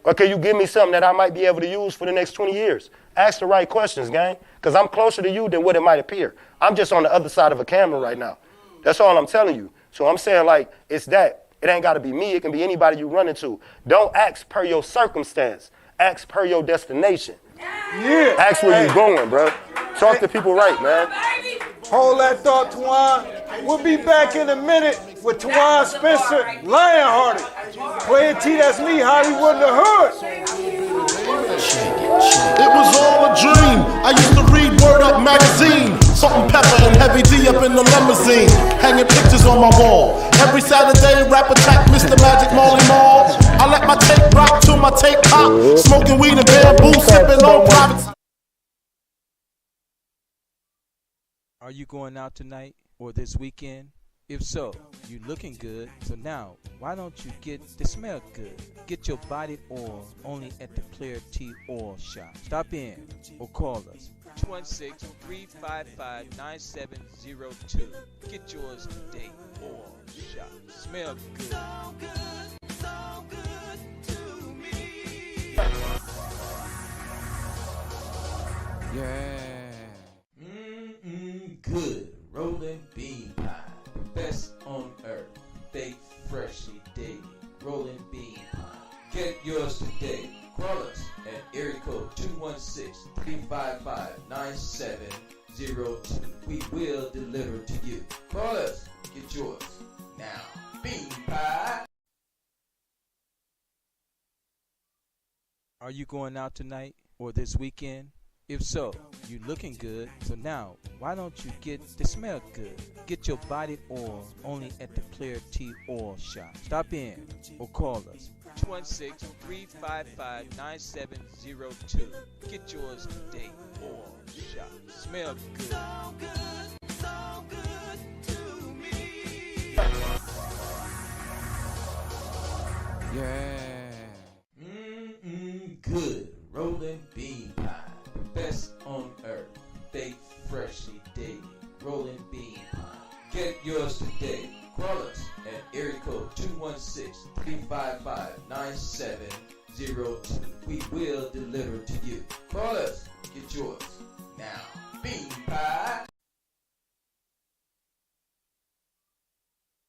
Or can you give me something that I might be able to use for the next 20 years? Ask the right questions, gang, because I'm closer to you than what it might appear. I'm just on the other side of a camera right now. That's all I'm telling you. So I'm saying, like, it's that. It ain't got to be me. It can be anybody you run into. Don't ask per your circumstance. Ask per your destination. Yeah. Ask where you going, bro. Talk to people right, man. Hold that thought, Tuwan. We'll be back in a minute with Tuwan Spencer, Lionhearted. Player T, that's me, Hollywood in the Hood. It was all a dream. I used to read Word Up magazine. Salt and pepper and heavy D up in the limousine. Hanging pictures on my wall. Every Saturday, rap attack, Mr. Magic Molly Mall. I let my tape rock till my tape pop. Smoking weed and bamboo, sipping on private. Are you going out tonight or this weekend? If so, you looking good. So now, why don't you get the smell good? Get your body oil only at the Player T Oil Shop. Stop in or call us. 216-355-9702. Get yours today. Oil Shop. Smell good. So good, so good to me. Yeah. Good. Rolling bean pie. Best on earth. Baked freshly daily. Rolling bean pie. Get yours today. Call us at area code 216-355-9702. We will deliver to you. Call us. Get yours now. Bean pie. Are you going out tonight or this weekend? If so, you looking good. So now, why don't you get the smell good? Get your body oil only at the Player T Oil Shop. Stop in or call us. 216-355-9702. Get yours today. Oil Shop. Smell good. So good, so good to me. Yeah. Good. Rolling bean pie. Best on earth. Baked freshly daily. Rolling bean pie. Get yours today. Call us at area code 216-355-9702. We will deliver to you. Call us. Get yours now. Bean pie.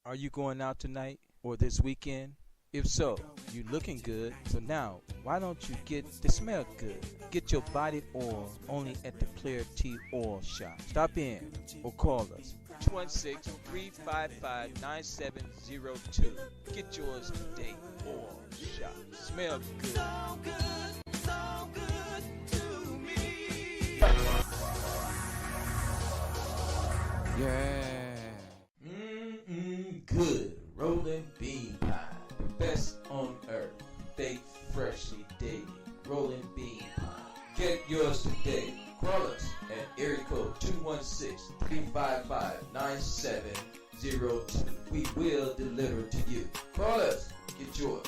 Are you going out tonight or this weekend? If so, you looking good. So now, why don't you get the smell good? Get your body oil only at the Player T Oil Shop. Stop in or call us. 216-355-9702. Get yours today. Oil Shop. Smell good. So good, so good to me. Yeah. Good. Rolling bean pie. Best on earth. Baked freshly daily. Rolling bean pie. Get yours today. Call us at area code 216-355-9702. We will deliver to you. Call us. Get yours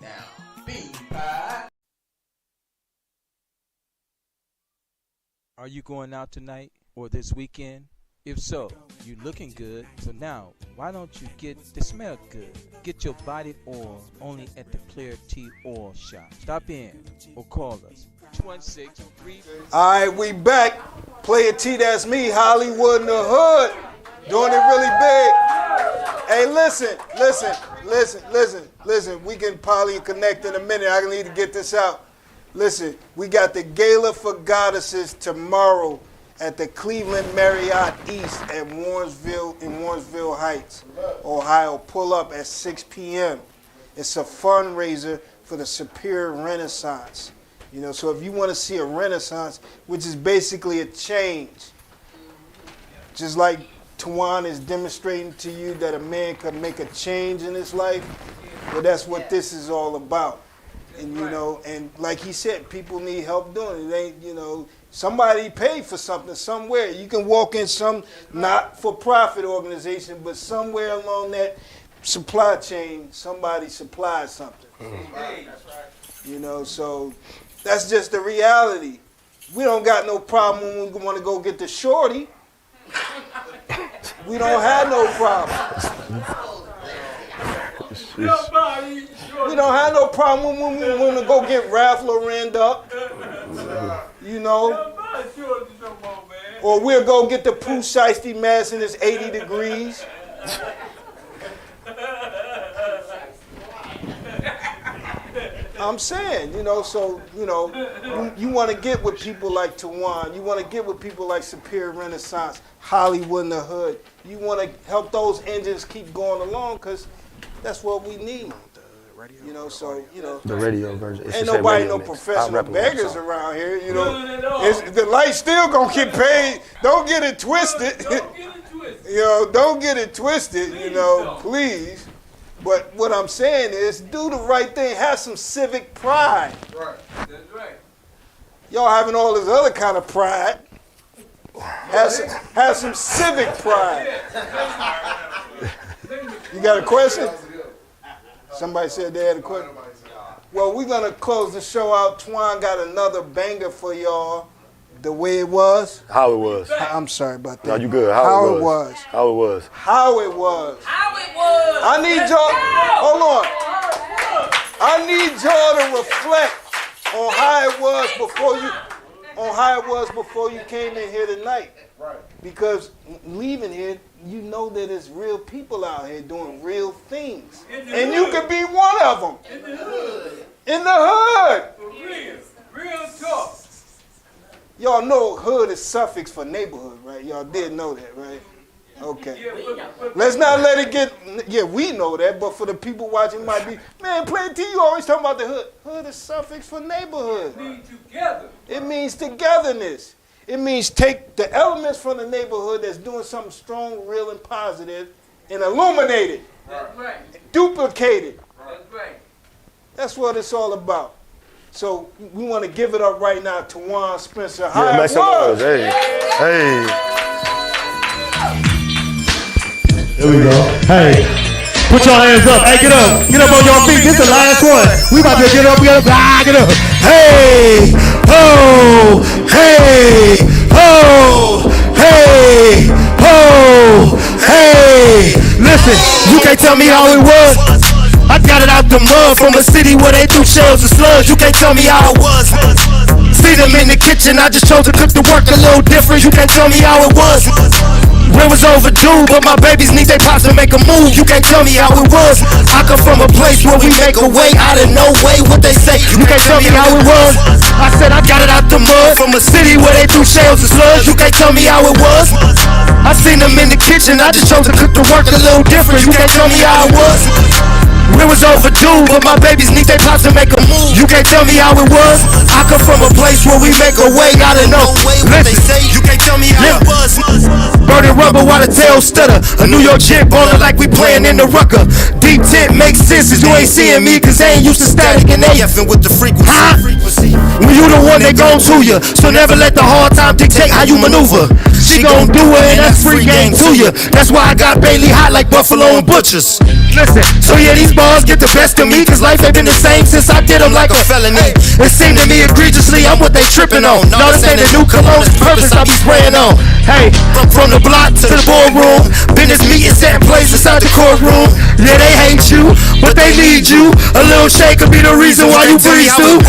now. Bean pie. Are you going out tonight or this weekend? If so, you looking good. So now, why don't you get the smell good? Get your body oil only at the Player T Oil Shop. Stop in or call us. 216-3. All right, we back. Player T, that's me, Hollywood in the Hood. Doing it really big. Hey, listen. We can probably connect in a minute. I need to get this out. Listen, we got the Gala for Goddesses tomorrow at the Cleveland Marriott East at Warrensville Heights, Ohio. Pull up at 6 p.m. It's a fundraiser for the Superior Renaissance. You know, so if you want to see a renaissance, which is basically a change, just like Tuwan is demonstrating to you that a man can make a change in his life, well, that's what this is all about. And, you know, and like he said, people need help doing it. It ain't, you know, somebody paid for something somewhere. You can walk in some not-for-profit organization, but somewhere along that supply chain, somebody supplies something. You know, so that's just the reality. We don't got no problem when we want to go get the shorty. We don't have no problem. We don't have no problem when we want to go get Ralph Lauren up. You know. Or we'll go get the Pooh Shiesty mask and it's 80 degrees. I'm saying, so, you want to get with people like Tuwan. You want to get with people like Superior Renaissance, Hollywood in the Hood. You want to help those engines keep going along because that's what we need. The radio version. Ain't nobody no professional beggars around here, the light's still going to get paid. Don't get it twisted. Don't get it twisted, please. But what I'm saying is, do the right thing. Have some civic pride. Right. That's right. Y'all having all this other kind of pride. Have some civic pride. You got a question? Somebody said they had a question. Well, we're going to close the show out. Tuwan got another banger for y'all. The way it was? How it was. I'm sorry about that. No, you good. How it was. How it was. How it was. How it was. I need y'all, hold on. I need y'all to reflect on how it was before you came in here tonight. Right. Because leaving here, you know that there's real people out here doing real things. And you could be one of them. In the hood. In the hood. For real talk. Y'all know hood is suffix for neighborhood, right? Y'all did know that, right? Okay. Let's not let it get, we know that, but for the people watching might be, man, Plain T, you always talking about the hood. Hood is suffix for neighborhood. It means together. It means togetherness. It means take the elements from the neighborhood that's doing something strong, real, and positive and illuminate it. That's right. Duplicate it. That's right. That's what it's all about. So we want to give it up right now to Tuwan Spencer. How Yeah, it make some noise. was. Hey. Here we go. Hey. Put your hands up. Hey, get up. Get up on your feet. This is the last one. We about to get up. Get up. Get up. Hey. Ho. Hey. Ho. Hey. Ho. Hey. Listen, you can't tell me how it was. I got it out the mud from a city where they threw shells and slugs. You can't tell me how it was. See them in the kitchen, I just chose to cook the work a little different. You can't tell me how it was. Rent was overdue, but my babies need their pops to make a move. You can't tell me how it was. I come from a place where we make a way out of no way. What they say, you can't tell me how it was. I said I got it out the mud from a city where they threw shells and slugs. You can't tell me how it was. I seen them in the kitchen, I just chose to cook the work a little different. You can't tell me how it was. It was overdue, but my babies need their pops to make a move. You can't tell me how it was. I come from a place where we make a way out of no way. What they say, you can't tell me how it was. Burning rubber while the tail stutter. A New York chick ballin' like we playing in the rucker. Deep tip makes sense as you ain't seeing me, cause they ain't used to static and they effing with the frequency. When you the one that gon' to you, so never let the hard time dictate how you maneuver. She gon' do it and that's free game to you. That's why I got Bailey hot like Buffalo and Butchers. Listen, so yeah, these bars get the best of me, cause life ain't been the same since I did them like a felony. It seemed to me egregiously, I'm what they tripping on. No, this ain't a new cologne, it's purpose I be spraying on. Hey, from the block to the boardroom, business meetings setting place inside the courtroom. Yeah, they hate you, but they need you. A little shake could be the reason why you breathe too.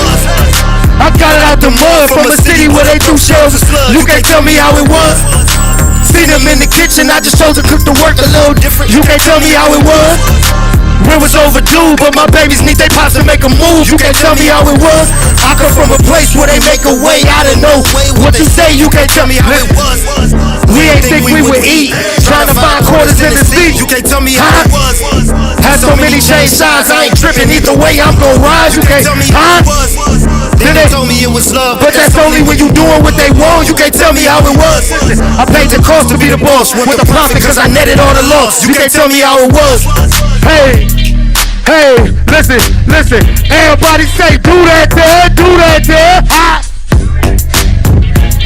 I got it out the mud from a city where they threw shells and slugs. You can't tell me how it was. See them in the kitchen, I just chose to cook the work a little different. You can't tell me how it was. Rent was overdue, but my babies need their pops to make a move. You can't tell me how it was. I come from a place where they make a way out of no way. What you say, you can't tell me how it was. We ain't think we would eat, trying to find quarters in the seat. You can't tell me how it was. Had so many change signs, I ain't tripping. Either way, I'm gon' rise. You can't tell me how it was. Then they told me it was love, but that's only when you doing what they want. You can't tell me how it was. I paid the cost to be the boss with the profit, cause I netted all the loss. You can't tell me how it was. Hey, hey, listen, everybody say, do that there, do that there.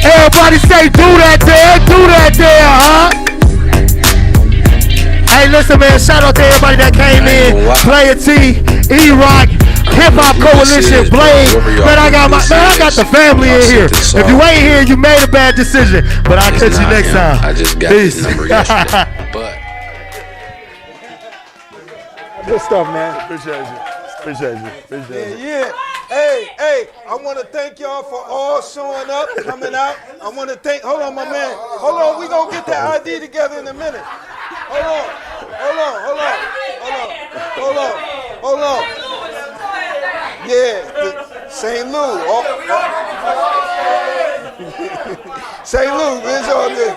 Everybody say, do that there, huh? Hey, listen, man, shout out to everybody that came in. Player T, E-Rock, Hip Hop Coalition, Blade. Man, I got the family in here. If you ain't here, you made a bad decision. But I'll catch you next time. I just got Peace. the number yesterday, but. Good stuff, man. Appreciate you. Yeah. Hey, I want to thank y'all for all showing up, coming out. I want to thank, hold on, my man. Hold on, we going to get that ID together in a minute. Hold on. Yeah, St. Louis. St. Louis, it's all good.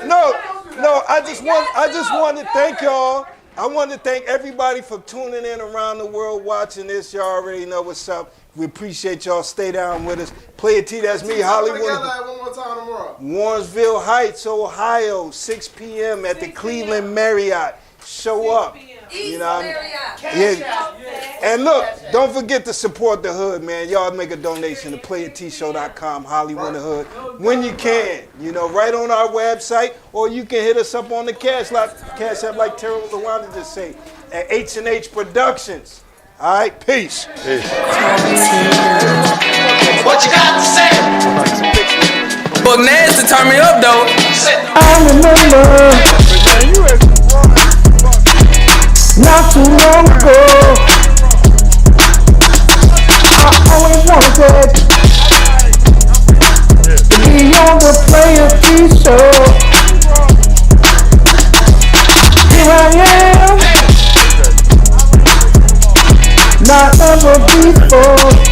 No. I just want to thank y'all. I want to thank everybody for tuning in around the world watching this. Y'all already know what's up. We appreciate y'all. Stay down with us. Player T, that's me, Hollywood. One more time tomorrow. Warrensville Heights, Ohio, 6 p.m. at the Cleveland Marriott. Show up. You know what I mean? Yeah. And look, don't forget to support the hood, man. Y'all make a donation to playertshow.com, Hollywood the Hood, when you can. You know, right on our website, or you can hit us up on the Cash App, like Terrell LaWanda just say, at H&H Productions. All right, peace. What you got to say? But Naz to turn me up though. I remember not too long ago, I always wanted to be on the Player T show. Here I am, not ever before.